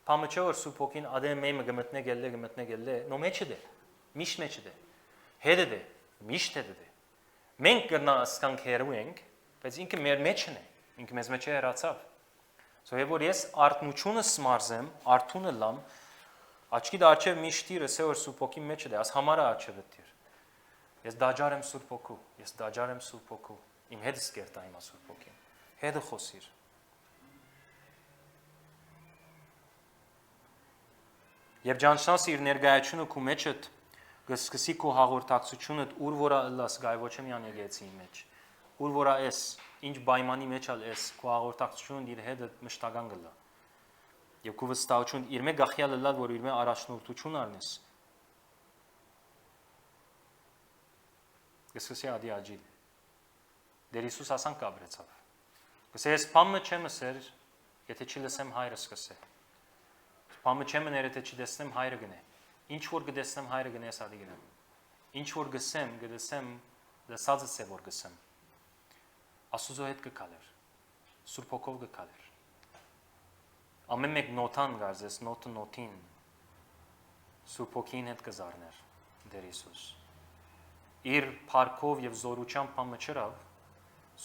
բանը չէ որ Սուրբ Հոգին ադեմ մեմը գմտնե գելլե, նո մեջը դե, միշտ մեջը դե, հետը դե Միշտ է դե։ Մենք կնասկանք հերու ենք, բայց ինքը մեր մեջն է, ինքը մեզ մեջ է հեռացավ։ Սո եւ որ ես արթնությունս մարզեմ, արթունը լամ, աչքի դաչև միշտ իրը սե որ Սուրբ Հոգի մեջ է, աս համարը աչևը դիր։ Ես դաջար եմ Սուրբ Հոգու, ես դաջար եմ Սուրբ Հոգու։ Իմ հետս կերտա հիմա Սուրբ Հոգին։ Հետը խոսիր։ Եվ ջանչնաս իր ներկայությունը քու մեջդ Գսկսի քո հաղորդակցությունդ ուր որա լաս գայ ոչ միան եկեցի մեջ ուր որա էս ինչ պայմանի մեջ ալ էս քո հաղորդակցությունն իր հետ մշտական գլա եւ քո վստահություն իր մեկ գախյալը լավ որ իր մե առաջնորդություն առնես գսկսի ադի աջիլ Դեր Հիսուս ասան կաբրեցավ։ Գսե ես բամը չեմ ասեր, եթե չի լսեմ հայրս կսե։ Բամը չեմ ներ, եթե չի տեսնեմ հայրը գնե։ Ինչ որ գտեսնեմ հայրը գնես ադի գնեմ։ Ինչ որ գտեսեմ, լսածս է որ գսեմ։ Աստուծո հետ կգալեր։ Սուրբ Հոգով կգալեր։ Ամեն մեկ նոթան գարձես, նոթին Սուրբ Հոգին հետ կզարներ Տեր Հիսուս։ Իր փառքով եւ զորությամբ բամը չրավ,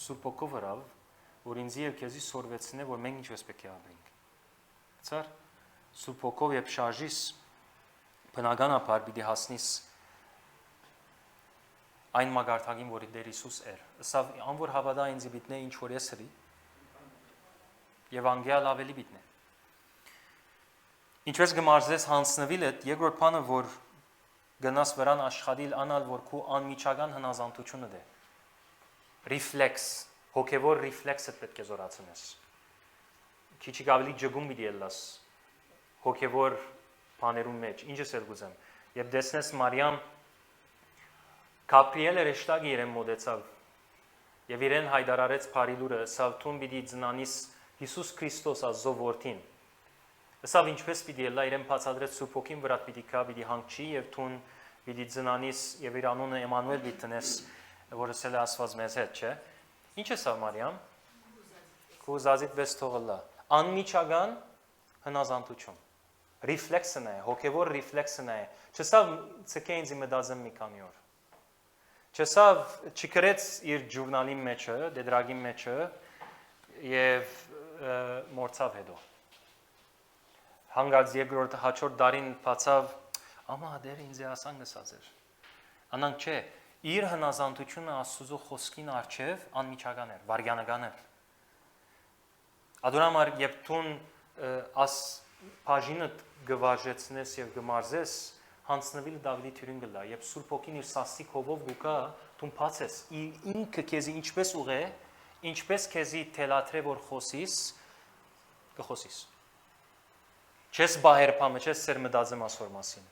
Սուրբ Հոգով հրավ, որ ինձ եւ քեզի սորվեցնե, որ մենք ինչպես պետք է ապրենք։ Ցար Սուրբ Հոգով եւ շարժիս բնականաբար պիտի հասնիս այն մագարտակին, որի Տեր Հիսուս էր։ Սա անոր հավատա ինձ պիտի ինչ որ ես հրի եւ անգյալ ավելի պիտի։ Ինչպես գմարզես հանցնվիլ այդ երկրորդ բանը, որ գնաս վրան աշխատիլ անալ, որ քու անմիջական հնազանդությունը դե։ Ռիֆլեքս, հոգևոր ռիֆլեքսը պետք է զորացնես։ Քիչ ավելի ջգում պիտի ելնաս հոգևոր բաներում մեջ, ինչս էլ գուզեմ։ Եվ դեսնես Մարիամ Գաբրիելը ռեշտագի իրեն մոդեցավ եւ իրեն հայտարարեց բարիլուրը, սավ թուն պիտի ծնանիս Հիսուս Քրիստոս ազո որդին։ Սավ ինչպես պիտի ելա իրեն բացատրեց Սուրբ Հոգին վրա պիտի կա, պիտի հանգչի եւ թուն պիտի ծնանիս եւ իր անունը Էմանուել պիտի տնես, որը սել է Աստված մեզ հետ, չէ։ Ինչ է սա Մարիամ։ Կուզազիտ վես թողլա։ Անմիջական հնազանդություն։ Ռիֆլեքսն է, հոգևոր ռիֆլեքսն է։ Չսավ ցկե ինձ մտածեմ մի քանի օր։ Չսավ չկրեց իր ժուրնալի մեջը, դեդրագի մեջը եւ մորցավ հետո։ Հանգած երկրորդ հաջորդ դարին բացավ, ամա դեր ինձ ասան գսած էր։ Անանք չէ, իր հնազանդությունը Աստծո խոսքին արչև անմիջական էր, վարյանական էր։ Ադորամար երբ տուն աս բաժինը գվարժեցնես եւ գմարզես, հանցնվիլ Դավիթի թյուրին գլա, երբ Սուրբ Հոգին իր սաստիկ հովով գուկա, տուն բացես, ինքը քեզի ինչպես ուղե, ինչպես քեզի թելաթրե որ խոսիս, կխոսիս։ Չես բահեր փամը, չես սեր մտածեմ ասոր մասին։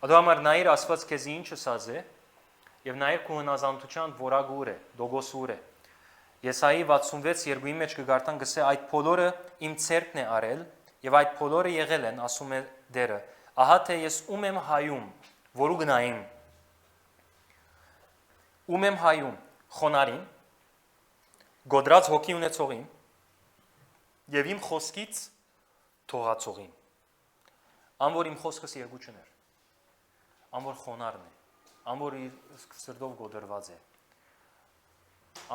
Ադամար նայր Աստված քեզի ինչ ասած է, եւ նայր քո հնազանդության որագուր է, դոգոսուր է։ Եսայի 66:2-ի մեջ կգարտան գսե այդ բոլորը իմ ցերկն է արել եւ այդ բոլորը եղել են, ասում է Տերը։ Ահա թե ես ում եմ հայում, որու գնայիմ։ Ում եմ հայում, խոնարին, գոդրած հոգի ունեցողին եւ իմ խոսքից թողածողին։ Ան որ իմ խոսքս երկու չներ։ Ան որ խոնարն է, ան որ իր սրտով գոդրված է։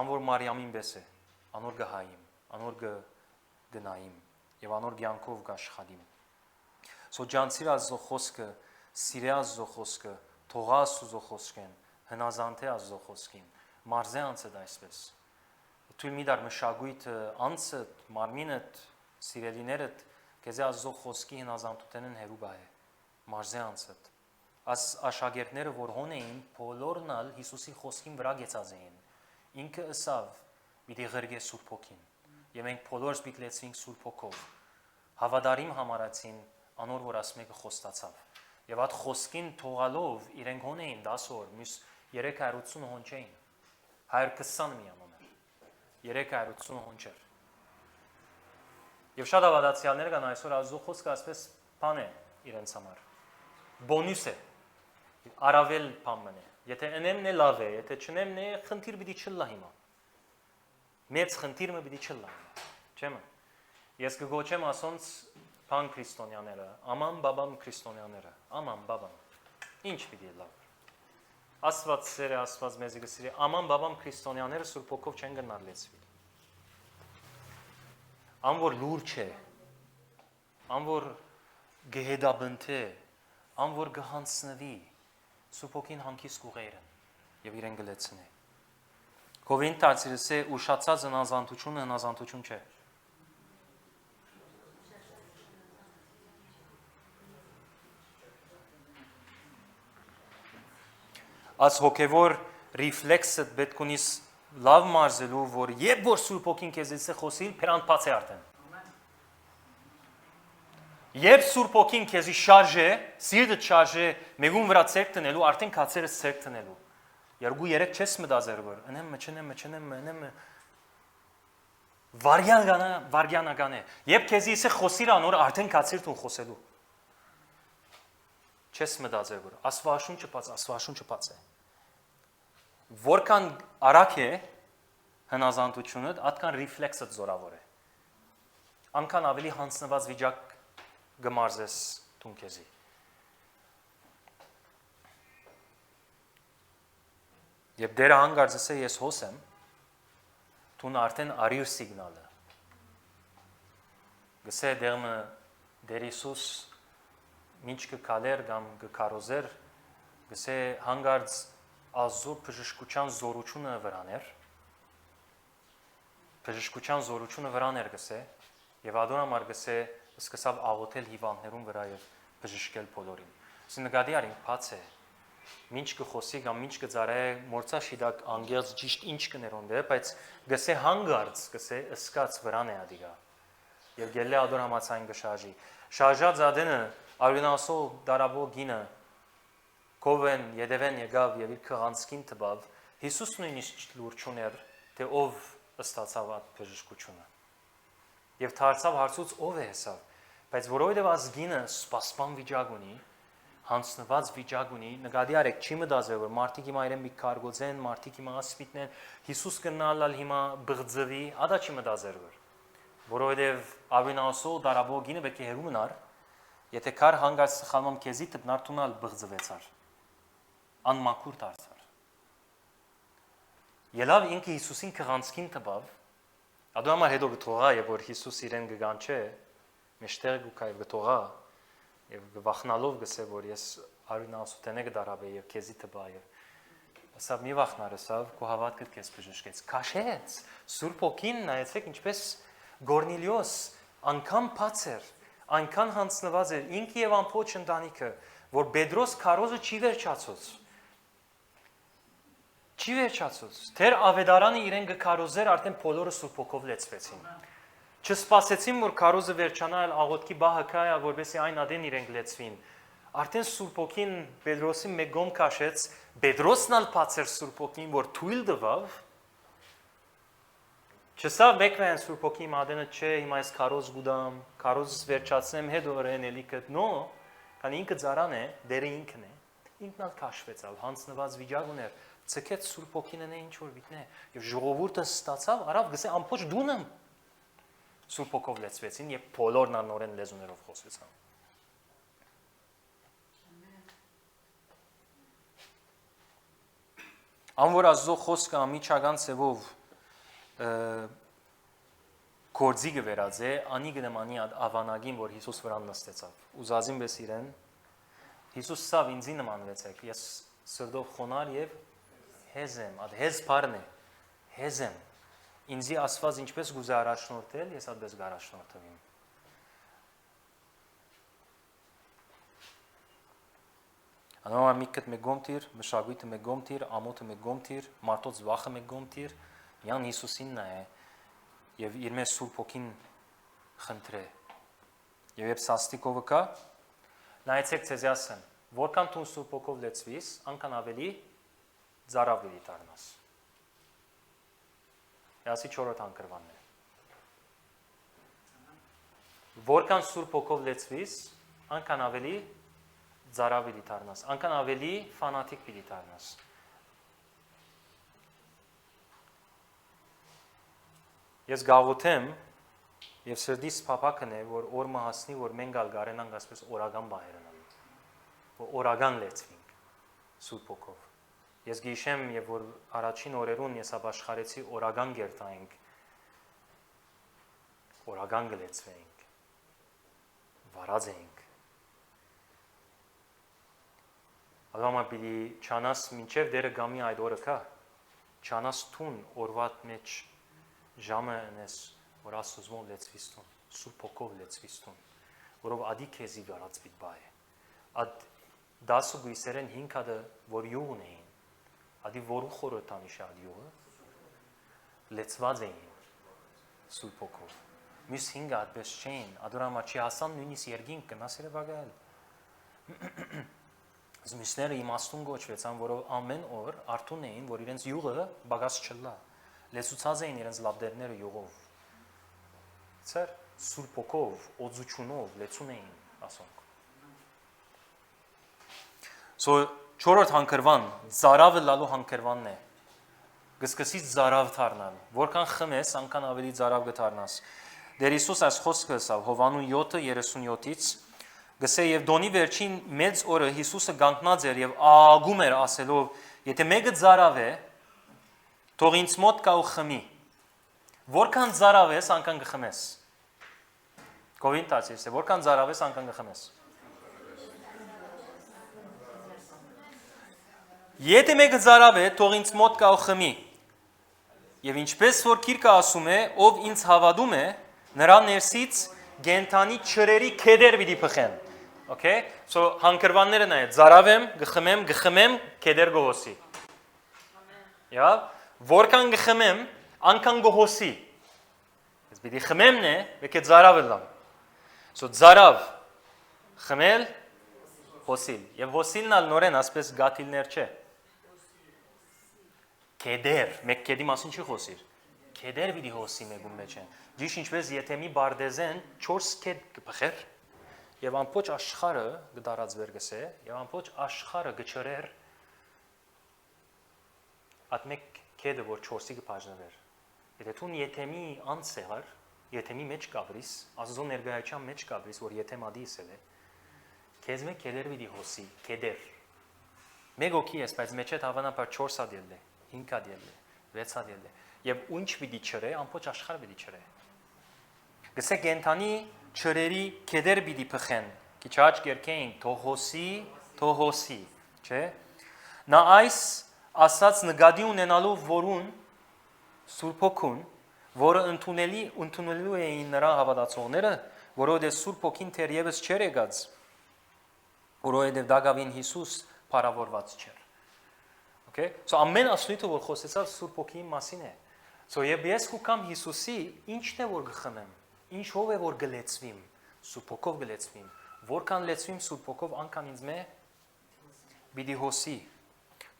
Ան որ Մարիամին պես է, անոր գհայիմ, անոր գնայիմ եւ անոր ցանկով գաշխադիմ։ Սոջանցիր Աստծո խոսքը, սիրե Աստծո խոսքը, թողա Աստծո խոսքեն, հնազանդե Աստծո խոսքին, մարզե անցը այսպես։ Թույլ մի դար մշակույթը, անցը, մարմինդ, սիրելիներդ, քեզ Աստծո խոսքի հնազանդութեն են հերու բայ, մարզե անցդ։ Աս աշակերտները որ հոն էին, բոլորն ալ Հիսուսի խոսքին վրա գեցած էին։ Ինքը ըսավ, պիտի ղրգե Սուրբ Հոգին, եւ մենք բոլորս պիտի լեցվենք Սուրբ Հոգով։ Հավատարիմ համարացին անոր որ ասմեկը խոստացավ։ Եվ այդ խոսքին թողալով իրենք հոն էին 10 օր, մյուս 380 հոն չէին։ 120 միանում էր։ 380 հոն չէր։ Եվ շատ ավադացիալներ կան այսօր Աստծո խոսքը ասպես բան է իրենց համար։ Բոնուս է։ Արավել բան է։ Եթե ընեմն է լավ է, եթե չնեմն է խնդիր պիտի չլա հիմա։ Մեծ խնդիրը պիտի չլա։ Չեմ։ Ես կգոչեմ ասոնց բան քրիստոնյաները, աման բաբամ քրիստոնյաները, աման բաբամ։ Ինչ պիտի լավ։ Աստված սերը, Աստված մեզ գսիրի, աման բաբամ քրիստոնյաները Սուրբ Հոգով չեն գնալ լեցվի։ Ան որ լուրջ է, ան որ գեհեդաբնթե, ան որ գհանցնվի, Սուրբ Հոգին հանգիստ կուղերն եւ իրեն գլեցնի։ Կովինտացիրս է ուշացած հնազանդությունը հնազանդություն չէ։ Աս հոգևոր ռիֆլեքսը պետք ունիս լավ մարզելու, որ երբ որ Սուրբ Հոգին քեզից է խոսիլ, փերանդ բաց է արդեն։ Երբ Սուրբ Հոգին քեզի շարժ է, սիրտը շարժ է, մեգուն վրա ցերկ տնելու, արդեն քացերը ցերկ տնելու։ 2-3 չես մտածեր որ ընեմ վարգյանական է եւ քեզի իսե խոսիր անոր արդեն կացիր տուն խոսելու չես մտածեր որ աստվածաշունչը բաց է որքան արագ է հնազանդությունը այդքան ռեֆլեքսը զորավոր է անկան ավելի հանցնված վիճակ գմարզես տուն քեզի Եվ դերը հանգարձես է ես հոսեմ, տուն արդեն արիր սիգնալը։ Գսե դեղմը դեր Իսուս մինչ կկալեր կամ կկարոզեր, գսե հանգարձ ազոր բժշկության զորությունը վրաներ գսե, և ադոն համար գսե սկսավ աղոթել հիվանդներուն վրա և բժշկել բոլորին։ Սի նգադի արինք պաց է, Մինչ կխոսի կամ մինչ կծարե մորցաշիդակ անգերց ճիշտ ինչ կներոնդե, բայց գսե հանգարց, գսե ըսկաց վրան է ադիգա։ Եվ գելլե ադոր համացային գշաժի։ Շաժած ադենը արյունասով դարաբող գինը կովեն, եդևեն եղավ և իր կղանցքին տբավ, Հիսուս նույնիսկ լուրջ ուներ, թե ով ստացավ այդ բժշկությունը։ Եվ թարցավ հարցուց ով է հեսավ, բայց որովհետև այս գինը սպասման վիճակ ունի, հանցնված վիճակ ունի, նկատի արեք, չի մտածել, որ մարդիկ հիմա իրեն մի կարգոծեն, մարդիկ հիմա ասպիտնեն, Հիսուս կնալալ հիմա բղձվի, ադա չի մտածել, որովհետև ավինասով դարաբող գինը պետք է հերու մնար, եթե կար հանգած սխալմամ քեզի տպնար տունալ բղձվեցար, անմաքուր դարձար։ Ելավ ինքը Հիսուսին կղանցքին տպավ, ադու համար հետո գթողա, և որ Հիսուս իրեն գգանչե, մեջտեղ գուկա և գթողա, Եվ վախնալով գսե, որ ես արյունասութենե կդարավ է և կեզի տբա և ասավ մի վախնար ասավ, կու հավատքդ կեզ բժշկեց, կաշեց, Սուրբ Հոգին նայեցեք ինչպես Գորնիլիոս, անքան պացեր, անքան հանցնված էր, ինքը և ամպոչ ընտանիքը, որ Բեդրոս քարոզը չի վերջացոց, թեր ավետարանը իրեն գքարոզեր, արդեն բոլորը Սուրբ Հոգով լեցվեցին։ Չսպասեցին, որ քարոզը վերջանա, աղոթքի բահը կա, որպեսզի այն ադեն իրենք լեցվին։ Արդեն Սուրբ Հոգին Պետրոսի մեկ գոմ քաշեց, Պետրոսն ալ բացեր Սուրբ Հոգին, որ թույլ տվավ։ Չսավ մեկվան Սուրբ Հոգի մադենը չէ, հիմա ես քարոզ գուդամ, քարոզս վերջացնեմ, հետո օրեն էլի կտնո, քան ինքը ծարան է, դերը ինքն է։ Ինքն ալ քաշվեցավ, հանցնված վիճակ ուներ, ցկեց Սուրբ Հոգին է ինչ որ վիտնե, եւ ժողովուրդը ստացավ, արավ գսե ամփոչ դունեմ Սուրբ Հոգով լեցվեցին և բոլորն անորեն լեզուներով խոսեցան։ Անոր Աստծո խոսքը ամիջական ծևով գործի գվերած է, անի գնմանի ավանագին, որ Հիսուս վրան նստեցավ։ Ուզազին բես իրեն, Հիսուս սավ ինձի նմանվեցեք, ես սրդով խոնար և հեզ եմ, ատ հեզ պարն է, հեզ եմ։ Ինձի ասված ինչպես գուզե առաջնորդել, ես ատպես գարաշնորդվիմ։ Անոմար միկët մեկ գոմտիր, մշագույթը մեկ գոմտիր, ամոթը մեկ գոմտիր, մարդոց վախը մեկ գոմտիր, յան Հիսուսինն է և իր մեզ Սուրբ Հոգին խնդրե։ Եվ եբ սաստիկովը կա, նայեցեք ձեզի ասեմ, որքան տուն Սուրբ Հոգով լեցվիս, անքան ավելի ծարավելի դառնաս։ Ասի 4-րդ անկրվանն է։ Որքան Սուրբ Հոգով լեցվիս, անքան ավելի ծարավելի դառնաս, անքան ավելի ֆանատիկ պիտի դառնաս։ Ես գաղութեմ եւ սրդիս փափակն է, որ օրը հասնի, որ մենք գալ գարենանք ասպես օրական բահերնալ, որ օրական լեցվենք Սուրբ Հոգով։ Ես գիշեմ եւ որ առաջին օրերուն ես ապաշխարեցի օրական գերտայինք, օրական գլեցվեինք, վարած էինք։ Ադամա պիտի չանաս մինչև դերը գամի այդ օրը կա, չանաս տուն օրվատ մեջ ժամը ընես, որ Աստուծմով լեցվիս տուն, Սուրբ Հոգով լեցվիս տուն, որով ադի քեզի գարացվիտ բա է։ Ад 10 գույսերեն 5 հատը, որ յուղ ունեին, ադի որու խորհրդանիշ ադի յուղը, լեցված էին Սուրբ Հոգով։ Մյուս 5 ադպես չէին, ադորամա չի հասան նույնիսկ երկինք կնասերը վագալ։ Զմիսները իմաստուն գոչվեցան, որով ամեն օր արթուն էին, որ իրենց յուղը բագաս չլա։ Լեցուցած էին իրենց լաբդերները յուղով։ Ծեր սուրբ ոգով, օծությունով լեցուն էին ասոնք։ So 4-րդ հանգրվան, ծարավը լալու հանգրվանն է։ Գսկսից ծարավ դառնալ, որքան խմես, անկան ավելի ծարավ կդառնաս։ Դեր Հիսուս այս խոսքը ասավ Հովանու 7:37-ից գսե եւ դոնի վերջին մեծ օրը Հիսուսը գանկնած էր եւ աղում էր ասելով. եթե մեկը ծարավ է, թող ինձ մոտ գա ու խմի։ Որքան ծարավ ես, անկան կխմես։ Կովինտացիս է, որքան ծարավ ես, անկան կխմես։ Եթե մեկը ծարավ է, թող ինձ մոտ գա ու խմի։ Եվ ինչպես որ Քիրքը ասում է, ով ինձ հավատում է, նրա ներսից գենթանի ճրերի քեդեր պիտի փխեն։ Okay? So հանգրվանները նա է, ծարավ եմ, գխմեմ, քեդեր գոհոսի։ Եա, որքան գխմեմ, անկան գոհոսի։ Ես պիտի խմեմն է, եկե ծարավը լամ։ So ծարավ, խմել, հոսիլ։ Եվ հոսիլն ալ նորեն ասպես գաթիլներ չէ։ Քեդեր, մեկ քեդի մասին չի խոսիր։ Քեդեր պիտի հոսի մեկում մեջ են։ Ճիշտ ինչպես եթե մի բարդեզեն 4 քեդ կփխեր, եւ ամբողջ աշխարհը գդարածվեր գսե, եւ ամբողջ աշխարհը գչրեր at մեկ քեդը որ 4-ի կբաժնվեր։ Եթե դու եթեմի անցեղար, եթեմի մեջ կաբրիս, Աստծո ներգայացության մեջ կաբրիս, որ եթեմ ադիս է, քեզ մեկ քեդեր պիտի հոսի, քեդեր։ Մեկ օքի ես, բայց մեջ է հավանաբար 4 ադել է, 5 ադել է, 6 ադել է, եւ ինչ պիտի չրե, ամբողջ աշխարհը պիտի չրե։ Գսե գենթանի ճրերի քեդեր պիտի փխեն։ Քիչ աճ կերքեին թողոսի, չէ։ Նա այս ասած նկատի ունենալու որուն Սուրբ Հոգուն, որը ընդունելու էին նրա հավատացողները, որովհետև Սուրբ Հոգին թերևս չէր եկած, որովհետև դակավին Հիսուս փառավորված չէր։ Okay? So ամեն ասույթը որ խոսեցավ Սուրբ Հոգիի մասին է։ So եւ ես կուքամ Հիսուսի, ինչն է որ գխմեմ, ինչով է որ գլեցվիմ, Սուրբ Հոգով գլեցվիմ, որքան լեցվիմ Սուրբ Հոգով անկան ինձ մե պիտի հոսի։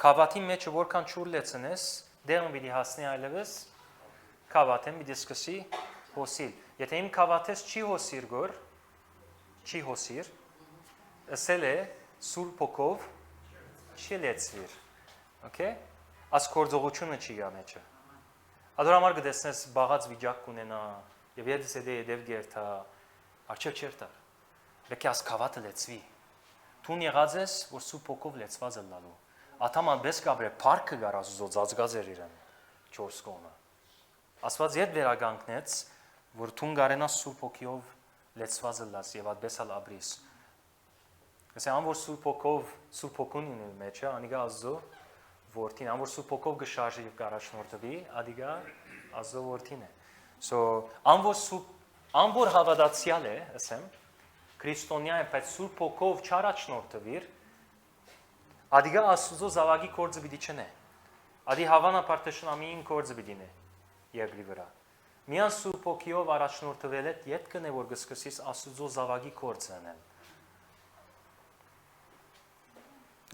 Քավաթի մեջը որքան ճուր լեցնես, դեղն պիտի հասնի այլևս, քավաթեն պիտի սկսի հոսիլ։ Եթե իմ քավաթես չի հոսիր գոր, չի հոսիր, ասել է Սուրբ Հոգով չի լեցվիր։ Okay? Աս կորձողությունը չի գա մեջը։ Ադոր համար կտեսնես բաղած վիճակ կունենա, եւ ես դեվ գերտա, արչեւ չերտա։ Լեքի աս քավաթը լեցվի։ Տուն եղած ես, որ Սուրբ Հոգով լեցված է լալու։ Աթաման բես կաբրե փառքը գար Աստծո ծածկած էր իրեն 4 կողմը։ Աստված իդ վերագանքնեց, որ տուն գարենաս Սուրբ Հոգիով լեցված է լաս եւ ադբեսալ աբրիս։ Գսե ան որ Սուրբ Հոգով Սուրբ Հոգուն ունի մեջը, անիգա Աստծո որդին, ան որ Սուրբ Հոգով գշարժի եւ գարաշնորթվի, ադիգա Աստծո որդին է։ So ան որ հավատացյալ է, ասեմ, քրիստոնյա է, բայց Սուրբ Հոգով չարաչնորթվիր, ադիգա Աստծո զավակի կորձը պիտի չնե։ Ադի հավանաբար թշնամին կորձը պիտի նե երկրի վրա։ Միան Սուրբ Հոգիով առաջնորդվել է, յետ կնե որ գսկսիս Աստծո զավակի կորձը անել։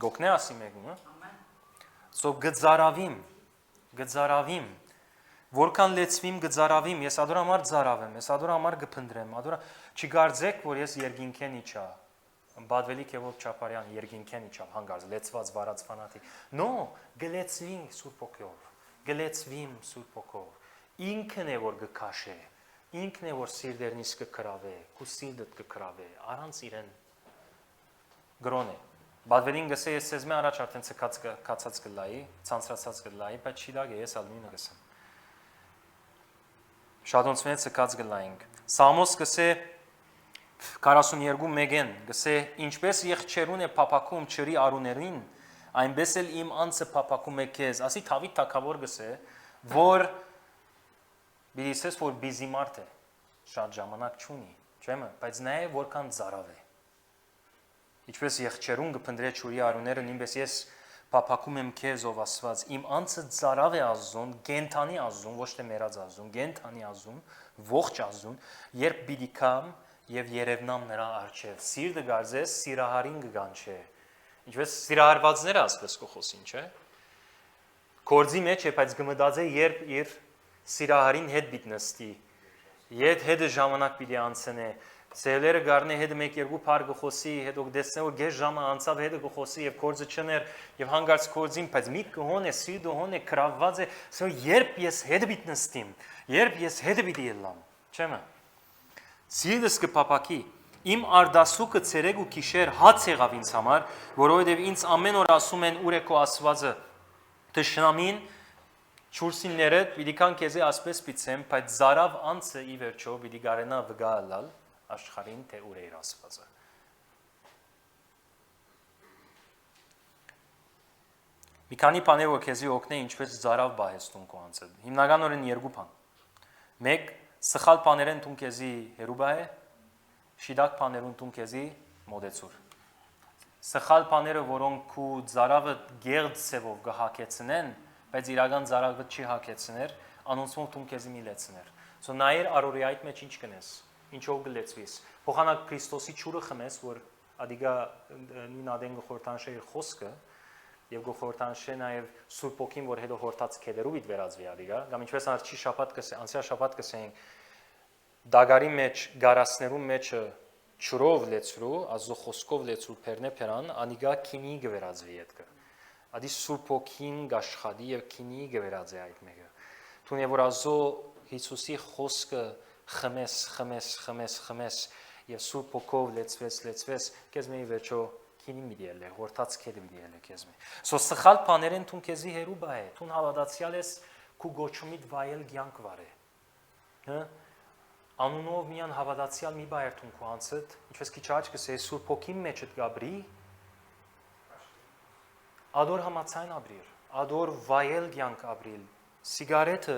Գոքնե ասի մեկն, հա։ So գծարավիմ, որքան լեցվիմ գծարավիմ, ես ադոր համար ծարավեմ, ես ադոր համար գփնդրեմ, չգարձեք, որ ես երկինքեն իջա, բադվելիք եւ Չապարյան երկինքեն իջա, հանգարց, լեցված վարած ֆանատիկ, no, գլեցվիմ Սուրբ Հոգով, գլեցվիմ Սուրբ Հոգով, ինքն է որ գքաշե, ինքն է որ սիրտերնից կկրավե, քու սիրտդ կկրավե, առանց իրեն գրոն է։ Բադվելին գսե ես սեզ մե առաջ արդեն կացած կլայի, ցանցրացած կլայի, բայց չի դագ է ես ալ նույնը գսեմ։ Շատ ոնց մեծ կած կլայինք։ Սամոս գսե 42:1-ն գսե ինչպես եղջերուն է փափակում ճրի արուներին, այնպես էլ իմ անձը փափակում է քեզ։ Ասի Դավիթ թագավոր գսե, որ բիզես որ բիզի մարդ է, շատ ժամանակ չունի, չէ՞, բայց նաև որքան ծարավ է։ Ինչպես եղջերուն կփնդրե ճուրի արուները, նույնպես ես փափակում եմ քեզ ով Աստված, իմ անձը ծարավ է ազուն, գենթանի ազուն, ոչ թե մերած ազուն, գենթանի ազուն, ողջ ազուն, երբ բիդիկամ եւ երևնամ նրա արչեւ, սիրտը գարձես սիրահարին կգանչե, Ինչպես սիրահարվածները ասպես կխոսին, չէ։ Գործի մեջ է, բայց գմտած է երբ իր սիրահարին հետ պիտի նստի։ Հետը ժամանակ պիտի անցնե։ Սելերը գարնե հետը 1-2 փար գխոսի, հետո դեսնե որ գեշ ժամը անցավ հետը գխոսի եւ կորձը չներ եւ հանգարց կորձին, բայց մի կհոն է, սիրդո հոն է, կրավված է, սա երբ ես հետը պիտի նստիմ, երբ ես հետը պիտի ելամ, չեմը։ Սիրտս կփապակի, իմ արդասուկը ցերեկ ու գիշեր հաց եղավ ինձ համար, որովհետեւ ինձ ամեն օր ասում են ուր է քո Աստվածը։ Տշնամին ճուրսինները պիտի կան քեզի ասպես պիցեմ, բայց զարավ անցը ի վերջո պիտի գարենա վգալալ աշխարհին թե ուր է իր Աստվածը։ Մի քանի բաներ որ քեզի օգնե ինչպես զարավ բահեստուն քո անցը։ Հիմնականորեն երկու բան։ Մեկ սխալ բաներեն տուն քեզի հերուբա է, շիդակ բաներուն տուն քեզի մոդեցուր։ Սխալ բաները, որոնք քու զարավը գերձ ցևով գահակեցնեն, բայց իրական զարավը չի հակեցներ, անոնցով տուն քեզի մի լեցներ։ Սո նայր արորի այդ մեջ ինչ կնես, ինչով գլեցվիս։ Փոխանակ Քրիստոսի ճուրը խմես, որ ադիգա նույն ադեն գխորտանշե իր խոսքը եւ գխորտանշե նաեւ Սուրբ ոգին, որ հետո հորտած քեդերու իդ վերածվի ադիգա, կամ ինչպես անցի շաբաթ կսե, անցյալ շաբաթ կսեինք դագարի մեջ գարասներու մեջը ճուրով լեցրու, ազո խոսքով լեցրու փերնե փերան, անիգա քինի գվերածվի հետքը։ Ադի Սուրբ ոգին գաշխադի եւ քինի գվերածի այդ մեկը։ Թունե որ ազո Հիսուսի խոսքը խմես եւ Սուրբ ոգով լեցվես, քեզ մի վերջո քինի մի դիել է, հորտած քեդը մի դիել է քեզ մի։ Սո սխալ բաներեն թուն քեզի հերուբա է, թուն հավատացյալ ես քու գոչումիդ վայել կյանք վարե։ Հա Անունով միան հավատացյալ մի բայր թուն քո անցդ, ինչպես քիչ աճ կսե Սուրբ ոգին մեջդ գաբրի, ադոր համացայն աբրիր, ադոր վայել կյանք աբրիլ, սիգարետը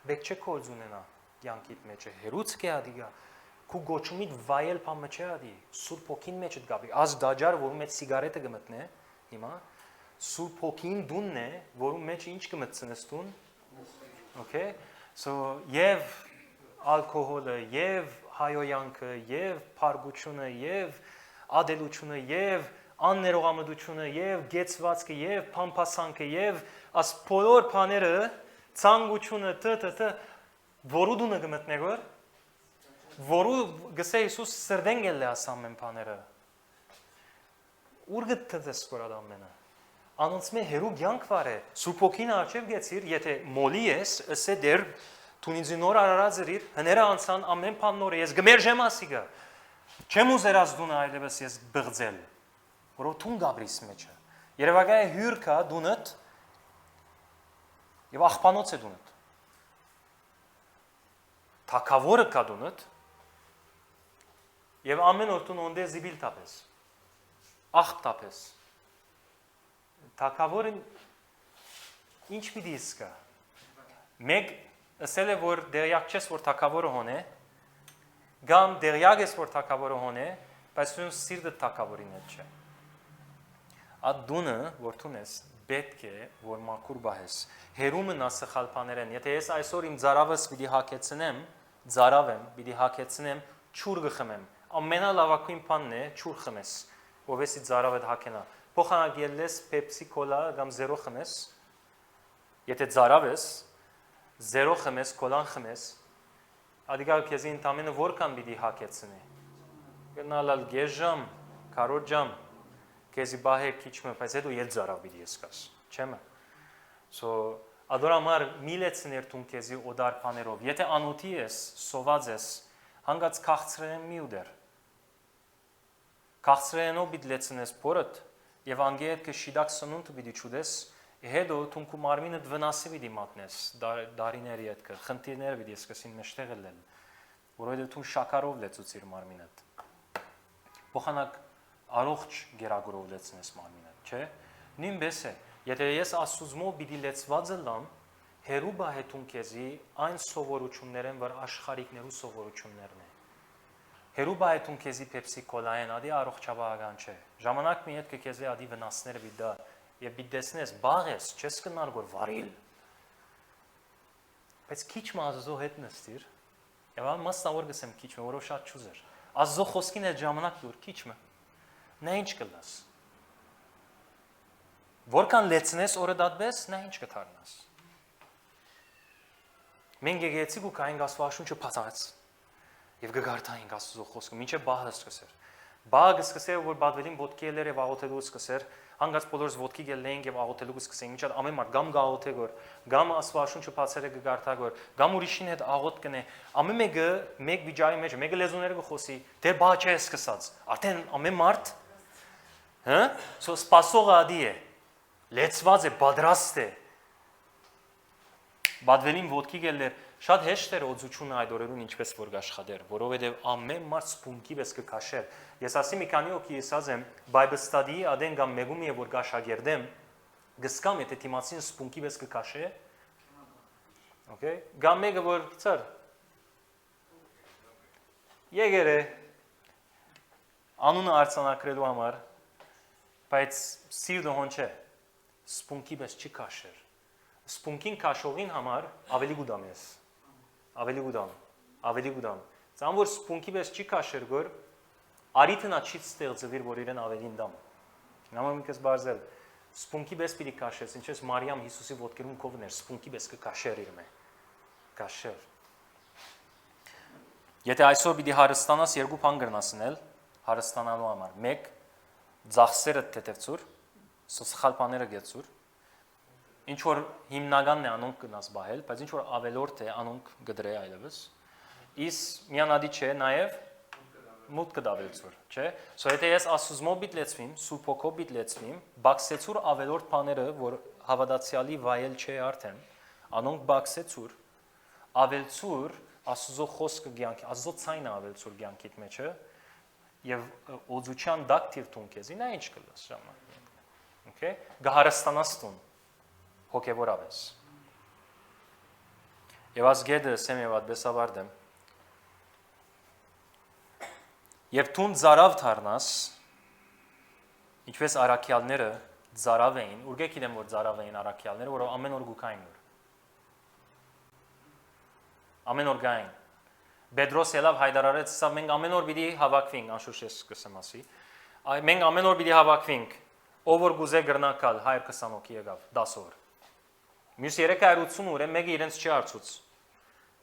բեք չէ կորձ ունենա կյանքիդ մեջը, հերուց կե ադիգա, քու գոչումիդ վայել բան մեջ է ադի, Սուրբ ոգին մեջդ գաբրի, ազ դաջար, որում մեջ սիգարետը գմտնե, հիմա, Սուրբ ոգին դունն է, որում մեջ ինչ կմտնես դուն, okay, so եւ ալկոհոլը եւ հայոյանքը եւ փարգությունը եւ ադելությունը եւ աններողամտությունը եւ գեցվածքը եւ փամփասանքը եւ աս բոլոր բաները ցանկությունը որու դունը գմտնեգոր որու գսե Հիսուս սրդեն գելը ասամ են բաները ուր գտտես որ ադամենը անոնց մե հերու կյանք վարե Սուրբ ոգին արչեւ գեցիր եթե մոլի ես ասե դեր Թունիձի նոր արարած էր, հները անցան ամեն բան նոր է, ես գմերժեմ ասիգա, չեմ ուզերած դունը այլևս ես բղձել, որով թուն գաբրիս մեջը, երևակայ է հյուր կա դունըտ և աղպանոց է դունըտ, թակավորը կա դունըտ և ամեն օր տուն ոնդե զիբիլ տապես, աղբ տապես, թակավորն ինչ պիտի իսկա, մեկ ասել է, որ դերյակ չես, որ թակավորը հոն է, գամ դերյակ ես, որ թակավորը հոն է, բայց սույն սիրդը թակավորին հետ չէ։ Այդ դունը, որ թուն ես, պետք է, որ մաքուր բահես, հերումը նա սխալ բաներեն, եթե ես այսօր իմ ձարավս պիտի հակեցնեմ, ձարավ եմ, պիտի հակեցնեմ, չուր գխմեմ, ամենալավակույն բանն է, չուր խմես, ովեսի ձարավդ հակենա, փոխանակ ելես, պեպսի, կոլա, կամ զերո խմես, եթե ձարավ ես, Զերո խմես, կոլան խմես, ադիգա քեզի ինտամենը որքան պիտի հակեցնի, գնալալ գեզ ժամ, կարոտ ժամ, քեզի բահե քիչմը, բայց հետո ետ զարավ պիտի եսկաս, չեմը, so ադորամար միլեցներ տուն քեզի օդար պաներով, եթե անոթի ես, սոված ես, հանգած կաղցրեն մի ուդեր, կաղցրենով պիտի լեցնես պորըտ, և անգե հետ կշիդակ սնունդ պիտի չուդես, Հետո թունքու մարմինը վնասի պիտի մատնես դարիների հետ կը, խնդիրները պիտի սկսին մեջտեղ ելնել, որովհետև թուն շաքարով լեցուցիր մարմինդ, փոխանակ առողջ գերագորով լեցնես մարմինդ, չէ, նույնպես է, եթե ես ասուզմով պիտի լեցված ըլամ, հերու բահետուն քեզի այն սովորություններն, որ աշխարհիկներու սովորություններն է, հերու բահետուն քեզի պեպսի կոլային ադի առողջաբանական չէ, ժամանակ մի հետ քեզի ադի վնասները պիտի Եվ բիդեսնես, բաղ ես, չես կնար գոր վարիլ, բայց քիչ մը ազզո հետ նստիր, և ան մասնավոր գսեմ քիչ մը, որով շատ չուզեր, ազզո խոսքին հետ ժամանակ դուր, քիչ մը, նա ինչ կլաս, Որքան լեցնես օրը դատվես, նա ինչ կդառնաս։ Մենք եկեցինք ու կային Աստվածաշունչը բացած եւ կգարտայինք Աստծո խոսքը, մինչեւ բահը սկսեր։ Բահը սկսեր, որ բադվելին ոտքի ելեր եւ աղոթելու սկսեր, հանգած բոլորս ոտքի ելնեինք եւ աղոթելու սկսեինք։ Մինչեւ ամեն մարդ գամ գաղոթե գոր, գամ Աստվածաշունչը բացերը կգարտա գոր, գամ ուրիշին հետ աղոթ կնե։ Ամեն մեկը մեկ վիճակի մեջ, մեկը լեզուները կխոսի, դե բահ չէ սկսած։ Արդեն ամեն մարդ, հա, սո սպասողը ադի է։ Լեցված է, պատրաստ է։ Բադվելին ոտքի ելներ, շատ հեշտ էր օծությունը այդ օրերուն ինչպես որ աշխատեր, որովհետև ամեն մարդ սպունկի պես կքաշեր։ Ես ասի մի քանի օքի ասած եմ, Bible study-ի ադեն կամ մեկում եւ որ գաշագերդեմ, գսկամ եթե թիմացին սպունկի պես կքաշե։ Okay, գամ մեկը որ ծար։ Եկեր է անունը արցանակրելու համար, բայց սիրտը հոն չէ։ Սպունկի պես չի քաշեր։ Սպունկին քաշողին համար ավելի գուդամ ես։ Ավելի գուդամ։ Ցան որ սպունկի պես չի քաշեր գոր, արիթնա չի ստեղծվիր որ իրեն ավելին դամ։ Նամամ ինքս բարձել։ Սպունկի պես պիտի քաշես, ինչպես Մարիամ Հիսուսի ոտքերում կովներ, սպունկի պես կքաշեր իր մե։ Քաշեր։ Եթե այսօր պիտի հարստանաս երկու բան գրնասնել, հարստանալու համար։ Մեկ ծախսերը թեթևցուր, սխալ բաները գեցուր։ Ինչ որ հիմնականն է անոնք կնաս բահել, բայց ինչ որ ավելորդ է անոնք գդրե այլևս։ Իս միանադի չէ նաև մուտք կդավելցուր, չէ։ Սո եթե ես ասուզմո բիտ լեցվիմ, սուփոքո բիտ լեցվիմ, բաքսեցուր ավելորդ բաները, որ հավատացյալի վայել չէ արդեն, անոնք բաքսեցուր, ավելցուր ասուզո խոսքը ցանկի, ասուզո ցայնը ավելցուր ցանկիդ մեջը եւ օծության դակտիվ տուն քեզի նա ինչ կլաս ժամանակ։ Okay, գահարստանաս տուն հոգևոր ավես։ Եվ ազգեդը սեմ եւ ադբեսավարդեմ։ Եվ տուն ծարավ թարնաս, ինչպես արաքյալները ծարավ էին, ուրգեք իրեմ որ ծարավ էին արաքյալները, որով ամեն օր գուքային որ։ Ամեն օր գային։ Պետրոս ելավ հայտարարեց, սա մենք ամեն օր պիտի հավաքվենք, անշուշտ ես սկսեմ ասի։ Մենք ամեն օր պիտի հավաքվենք, ով որ գուզե գրնակալ 120 հոգի եկավ 10 օր։ Մյուս 380 ուրեմն մեկը իրենց չի արծուց։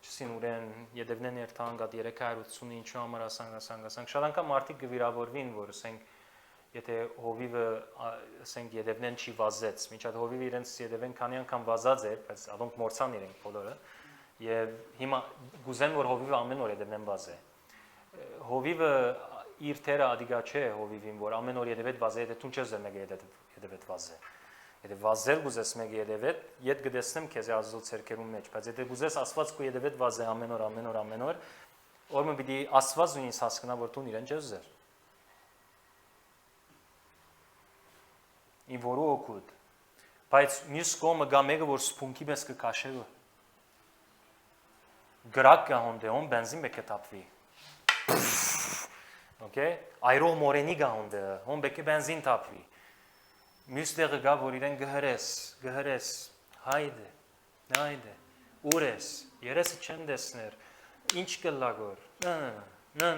Չսին ուրեն յետևնեն երթան գա 380-ը ինչու համար ասանք։ Շատ անգամ մարդիկ կվիրավորվին, որ ասենք եթե հովիվը ասենք յետևնեն չի վազեց, մինչ այդ հովիվը իրենց յետևեն քանի անգամ վազած էր, բայց ադոնք մորցան իրենք բոլորը։ Եվ հիմա գուզեն որ հովիվը ամեն օր յետևնեն վազե։ Հովիվը իր թերը ադիգա չէ հովիվին, որ ամեն օր յետևետ վազե, եթե դու չես մեկը յետևետ վազե։ Եթե վազել գուզես մեկը յետևետ, յետ գտեսնեմ քեզ ազո ցերկերում մեջ, բայց եթե գուզես ասված կու յետևետ վազե ամեն օր, օրը պիտի ասված ունիս հասկնա որ դու իրեն չես զեր։ Ի որու օգուտ։ Բայց մյուս կողմը գա մեկը որ սփունքի պես կքաշե։ Գրակ գահոնդեոն բենզին բեկե տապվի։ Okay, այրող մորենի գահոնդը, հոն բեկե բենզին տապվի։ Մյուս տեղը գա որ իրեն գհրես, հայդե, ուրես, երեսը չեն դեսներ, ինչ կլագոր, նա։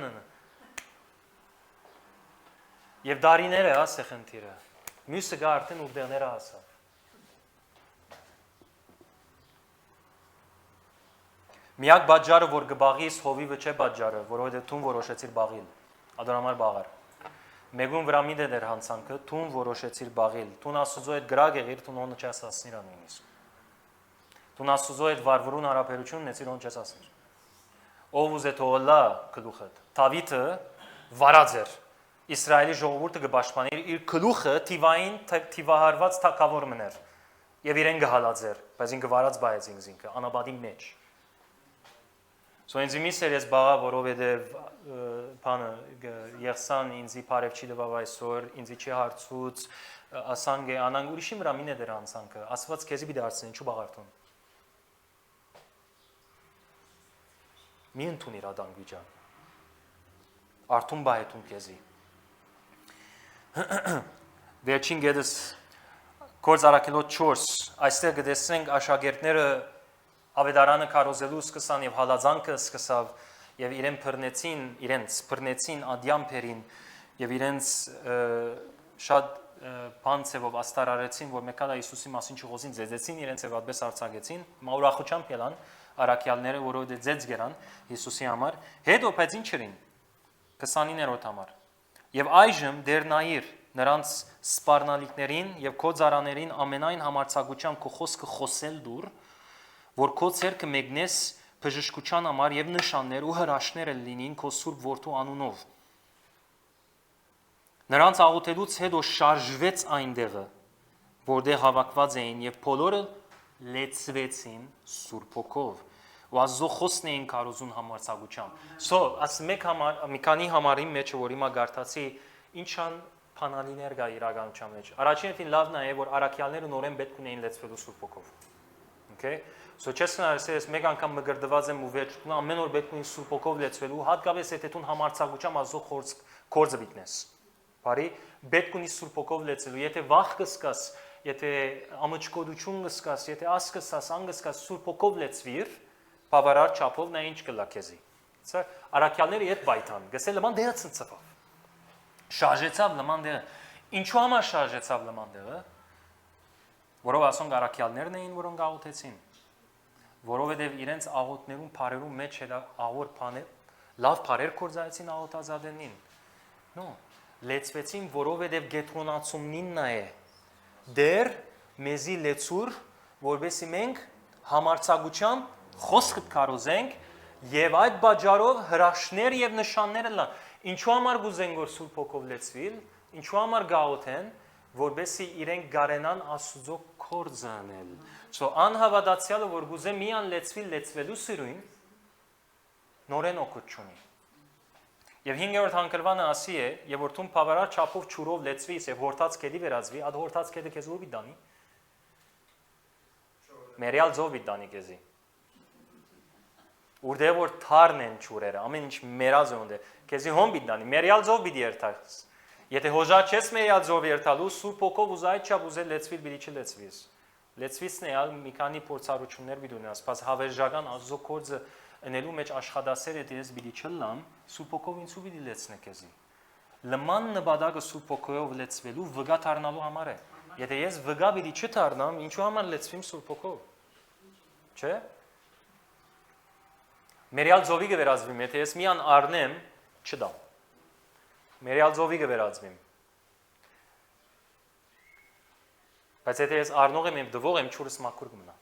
Եվ դարիները ասե խնդիրը, մյուսը գա արդեն ուղդեղները ասավ։ Միակ բաջարը, որ գբաղիս հովիվը չէ բաջարը, որովհետև թուն որոշեցիր բաղիլ, ադոնամար բաղար։ Մեգուն վրա մի դեր հանցանքը, թուն որոշեցիր բաղիլ, թուն ասուզո այդ գրագ եղիր, թունոնը չես ասնիր անունիսկ։ Թուն ասուզո այդ վարվրուն հարաբերությունն էցիր on չես ասնիր։ Ով ուզե թողլա գլուխդ։ Դավիթը վարած էր։ Իսրայելի ժողովուրդը կպաշտպանիր իր գլուխը թիվային թիվահարված թակավոր մներ։ Եվ իրեն գհալածեր, բայց ինքը վարած բայեց ինքը անաբադի մեջ։ So ինձ միսեր ես բաղա, որովհետև բանը եղսան ինձի բարև չի դվավ այսօր, ինձի չի հարցուց, ասանք է, անանք ուրիշի վրա մին է դեր անցանքը, ասված քեզի պիտի հարցնեն, ինչու բաղարդուն։ Մի ընդունիր ադանք վիճան, արդուն բայետուն քեզի։ Վերջին գետս կորձ արակելոտ 4, այստեղ գտեսնենք աշակերտները ավետարանը կարոզելու սկսան եւ հալածանքը սկսավ եւ իրենց բռնեցին ադյամփերին եւ իրենց շատ բան ծևով աստարարեցին, որ մեկ հատ Հիսուսի մասին չխոսին, ձեզեցին իրենց եւ այդպես արցակեցին, մաուրախությամբ ելան արաքյալները, որովհետեւ ձեզ գերան Հիսուսի համար, հետո բայց ինչ իրին 29-րդ համար։ Եվ այժմ դեր նայիր նրանց սպառնալիքներին եւ քո ծառաներին ամենայն համարցակությամբ քո խոսքը խոսել դուր, որ քո ցերկը մեկնես բժշկության համար եւ նշաններ ու հրաշքներ լինին քո սուրբ որդու անունով։ Նրանց աղոթելուց հետո շարժվեց այնտեղը, որտեղ հավաքված էին եւ բոլորը լեցվեցին Սուրբ Հոգով։ Ու Աստծո խոսքն էին կարոզուն համարձակությամբ։ So, աս մի քանի համարի մեջ որ հիմա գարտացի ինչան փանալիներ կա իրականության մեջ։ Առաջին հերթին լավն է, որ արաքյալները նորեն պետք ունեին լեցվելու Սուրբ Հոգով։ Okay? So չեսնա ասես մեկ անգամ մգրդված եմ ու վերջում ամեն օր պետք ունի Սուրբ Հոգով լեցվելու, հատկապես եթե դու համարձակությամբ Աստծո գործը բիտնես։ Բարի պետք ունի Սուրբ Հոգով լեցելու, եթե վախ կսկաս, եթե ամաչկոդություն կսկաս, եթե ասկսաս, անգսկաս Սուրբ Հոգով լեցվիր, բավարար չափով նա ինչ կլա քեզի։ Սա արաքյալները իդ բայթան, գսել լման դերը ցնցավ։ Շարժեցավ լման դերը։ Ինչու համար շարժեցավ լման դերը։ Որով ասոնք արաքյալներն էին, որոնք աղոթեցին։ Որովհետև իրենց աղոթներուն բարերու մեջ էլ աղոր բաներ, լավ բարեր կործայեցին աղոթազադենին։ No, լեցվեցին, որովհետև գետրոնացումնինն է։ Դեր մեզի լեցուր, որովհետև մենք համարձակությամբ խոսքը կարոզենք եւ այդ բաժարով հրաշքներ եւ նշաններ լան։ Ինչու համար գուզեն որ Սուրբ Հոգով լեցվիլ, ինչու համար գաղութեն, որբեսի իրենք գարենան Աստծո կորձը անել։ So անհավատացյալը որ գուզե միան լեցվելու սիրուն նորեն օգուտ չունի։ Եվ 5-րդ հանգրվանը ասի է, եւ որ թուն բավարար չափով ճուրով լեցվիս եւ հորտած կեդի վերածվի, այդ հորտած կեդը քեզ ով դանի։ Մերիալ ձով դանի քեզի։ Ուրդե որ թարն են ճուրերը, ամեն ինչ մերած է ունդ։ Քեզի հոմ դանի, Մերիալ ձով պիտի երթաս։ Եթե հոժաչես Մերիալ ձով երթալու, Սուրբ Հոգով ուզայ չափ ուզել լեցվիլ պիտի չլեցվիս։ Լեցվիսն է ալ մի քանի փորձառություններ պիտի ունենաս, բայց հավերժական Աստծո կորձը ընելու մեջ աշխատասեր է դες պիտի չլամ, Սուրբ Հոգով ինձ ու պիտի լեցնե քեզի։ Լման նպատակը Սուրբ Հոգով լեցվելու վգա դառնալու համար է։ Եթե ես վգա պիտի չդառնամ, ինչու համար լեցվիմ Սուրբ Հոգով։ Չէ՞։ Մերիալ ձովի կվերածվիմ, եթե ես միան առնեմ, չդամ։ Մերիալ ձովի կվերածվիմ։ Բայց եթե ես առնող եմ դվող եմ, ճուրս մաքուր կմնա։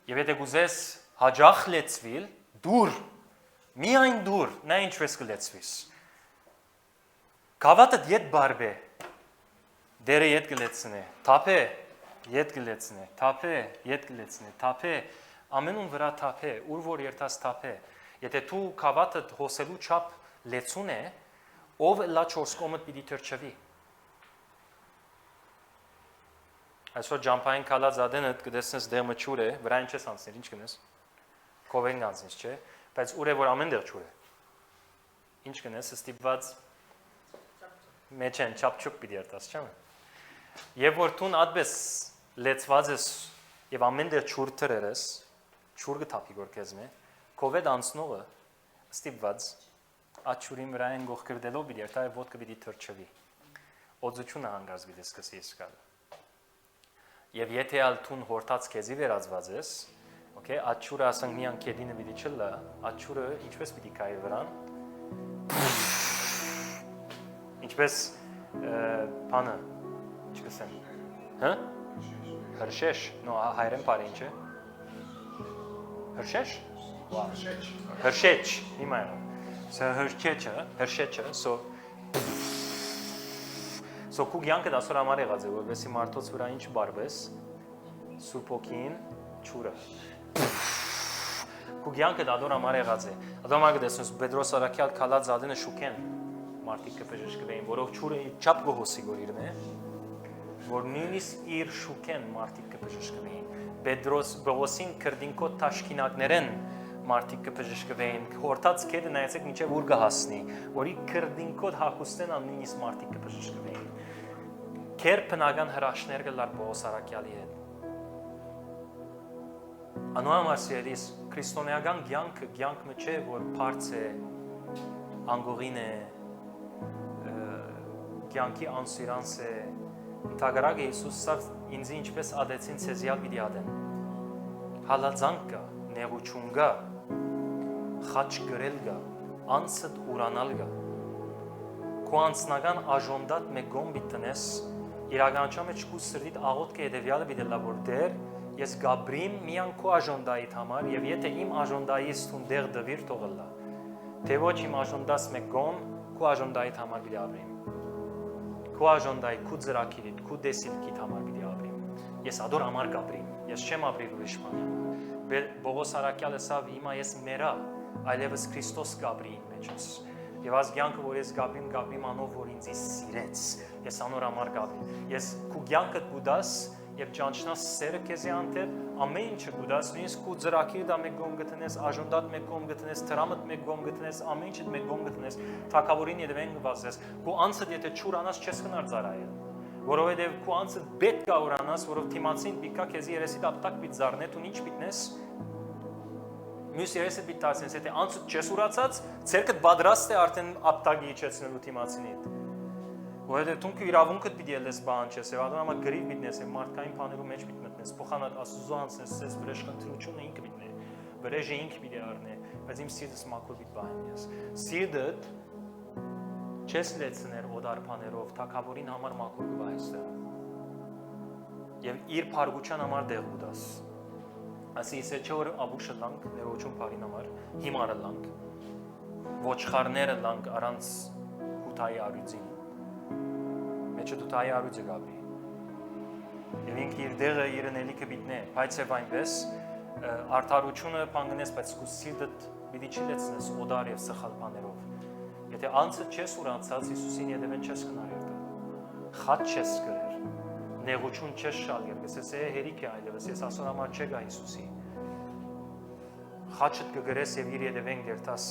Եվ եթե գուզես հաջախ լեցվիլ, դուր, միայն դուր, նա ինչպես կլեցվիս։ Գավատը ետ բարբե, դերը ետ կլեցնե, թապե, ետ կլեցնե, թապե, ետ կլեցնե, թապե, ամենուն վրա թապե, ուր որ երթաս թապե, եթե դու գավատը հոսելու չափ լեցուն է, ով լա չորս կոմդ պիտի թրջվի։ Այսօր ջամփային կալած ադենդ կդեսնես դեղը ճուր է, վրան չես անցնիր, ինչ կնես։ Կովեն անցնես, չէ՞, բայց ուր է որ ամեն դեղ ճուր է։ Ինչ կնես, ստիպված մեջ են չափչուկ պիտի երթաս, չէ՞։ Եվ որ դու այդպես լեցված ես եւ ամեն դեղ ճուր թրերես, ճուր կթափի որ քեզ մե, կովեդ անցնողը ստիպված աչուրին վրան գողկրդելով պիտի երթա եւ ոտքը պիտի թրջվի։ Օծությունը հանգած պիտի սկսի իսկալ։ Եվ եթե ալ թուն հորտած քեզի վերածված ես, okay, աչուրը ասենք միան քեդինը պիտի չլա, աչուրը ինչպես պիտի կայի վրան։ Ինչպես բանը, չգսեմ։ Հա? Հրշեշ, նո հայրեն բարի ինչ է։ Հրշեշ? Հրշեչ, հիմա է։ Սա հրշեչը, So քու գյանքը դասոր համար եղած է, որովհետեւ մարդոց վրա ինչ բարվես, Սուրբ Հոգին ճուրը։ Քու գյանքը դադոր համար եղած է։ Ադամագը դեսնես Պետրոս Արաքյալ քալած զադենը շուկեն մարդիկ կբժշկվեին, որով ճուրը չափ գոհոսի որ իրն է, որ նույնիսկ իր շուկեն մարդիկ կբժշկվեին։ Պետրոս Բողոսին քրդինկոտ տաշկինակներեն մարդիկ կբժշկվեին, հորտած կետը նայեցեք մինչև ուր կհասնի, որի քրդինկոտ հակուստեն նույնիսկ մարդիկ կբժշկվեին։ Քեր բնական հրաշքներ կլար Պողոս Արաքյալի հետ։ Անուամար սիրելիս, քրիստոնեական կյանքը չէ, որ բարձ է, անգողին է, կյանքի անսիրանս է ընդհանրակը Հիսուսը ինձ ինչպես ադեցին ցեզիալ պիտի ադեն հալածանք կա նեղություն կա խաչ գրել կա անցդ ուրանալ կա քո անձնական աժոնդատ մեկ գոմ բիտնես իրականության մեջ քո սրտիդ աղոթք է հետևյալը պիտի լա որ դեր ես գաբրիմ միան քո աժոնդայիդ համար եւ եթե իմ աժոնդայից տուն դեղ դվիր թողլա թե ոչ իմ աժոնդաս մեկ գոմ քո աժոնդայիդ համար պիտի ապրիմ քո աժոնդայի քո ծրակիրիդ քո դեսիլքիդ համար պիտի ապրիմ ես ադոր համար կապրիմ ես չեմ ապրիլ ուրիշ բանի Բողոս Արաքյալը ասավ հիմա ես մերա այլևս Քրիստոս կապրի իմ մեջս եւ ազ կյանքը որ ես կապրիմ անով որ ինձ սիրեց ես անոր համար կապրիմ ես քո կյանքը գուդաս եւ ճանչնաս սերը քեզի անտեր ամեն ինչը գուդաս նույնիսկ քո ծրակիրը դա մեկ գոմ գտնես աժոնդատ մեկ գոմ գտնես տրամդ մեկ գոմ գտնես ամեն ինչը մեկ գոմ գտնես թակավորին եդվեն գվազես քո անցը եթե ճուրանաս չես գնար ծարայել որովհետեւ քո անցը պետք է ուրանաս որով թիմացին պիկա քեզի երեսիդ ապտակ պիտ զառնե դու ինչ պիտնես մյուս երեսիդ պիտ տասնես եթե անցը չես ուրացած ցերկդ պատրաստ է արդեն ապտակի իջեցնելու թիմացինիդ որովհետեւ դու իրավունքդ պիտի ելես բանջես եւ ադոնամա գրիվ պիտնես եւ մարդկային բաներու մեջ պիտ մտնես փոխանակ աստուծո անցնես ես վրեժ խնդրությունը ինքը պիտնե վրեժը ինքը պիտի առնե բայց իմ սիրտս մաքուր պիտ բան ես սիրտդ չես լեցներ օդարփաներով թակավորին համար մաքուր կվայստը եւ իր փարգության համար դեղ ուտաս ասի իսե չէ որ աբուշը լանք ներողություն բարին համար հիմարը լանք ոչխարները լանք առանց հութայի արույցին մեջը դութայի արույցը գաբի եւ ինքը իր դեղը իր նելիքը բիտնե բայց եւ այնպես արդարությունը բանգնես բայց քո սիրտդ պիտի չլեցնես օդար եւ սխալ բաներով Եթե անցը չես ուրանցած Հիսուսին ետևեն չես կնարել խաչ չես գրեր նեղություն չես շալգեր գսես հերիք է այլևս ես ասոր համար չեգա Հիսուսի խաչդ կգրես եւ իր ետևեն գերտաս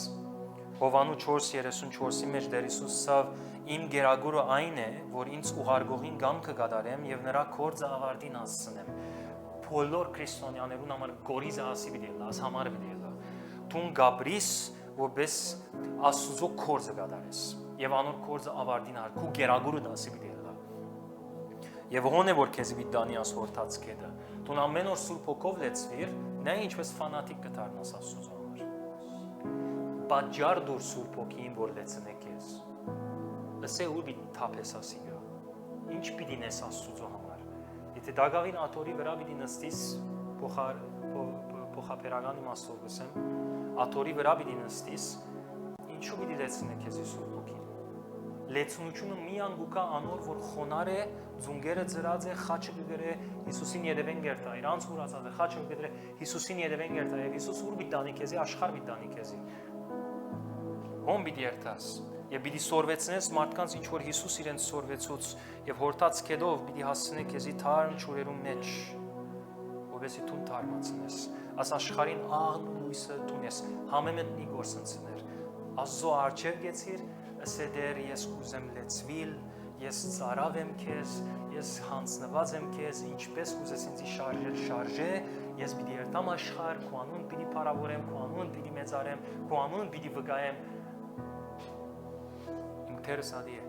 Հովանու 4:34-ի մեջ դեր Հիսուս ասավ իմ գերագուրը այն է որ ինձ ուղարկողին գամքը կատարեմ եւ նրա կորձը ավարտին հասցնեմ բոլոր քրիստոնյաներուն համար գորիզը ասի պիտի լաս համար պիտի լա դու գաբրիս որպես Աստուծո կորձը կատարես եւ անոր կորձը ավարտին արքու գերագուրը դասի պիտի լա եւ ողոն է որ քեզ պիտի դանի ասորտած կեդը դու ամեն օր սուրբ հոգով լեցվիր նա ինչպես ֆանատիկ կդառնաս Աստուծո համար պատճառ դուր սուրբ հոգին որ լեցնե քեզ լսե ու պիտի թափես ասիգա ինչ պիտի նես Աստուծո համար եթե դագավին աթորի վրա պիտի նստիս փոխապերական իմաստով գսեմ աթորի վրա պիտի նստիս ինչու պիտի լեցնե քեզ Սուրբ Հոգին լեցնությունը միան գուկա անոր որ խոնար է ձունգերը ծրած է խաչը կգրե Հիսուսին ետևեն գերտա իր անց ուրացած է խաչը կգրե Հիսուսին ետևեն գերտա եւ Հիսուս ուր պիտի դանի քեզի աշխարհ պիտի դանի քեզի հոմ պիտի երթաս եւ պիտի սորվեցնես մարդկանց ինչ որ Հիսուս իրենց սորվեցուց եւ հորտած կեդով պիտի հասցնե քեզի թարմ ճուրերու մեջ որովհետեւ դու թարմացնես աս աշխարհին աղն լույսը դունես համեմետնի գործընծներ Աստծո արչև գեցիր ասե դեր ես կուզեմ լեցվիլ ես ծարավ եմ քեզ ես հանձնված եմ քեզ ինչպես կուզես ինձ շարժե ես պիտի երթամ աշխարհ քո անուն պիտի փառավորեմ քո անուն պիտի մեծարեմ քո անուն պիտի վկայեմ իմ թերս ադի է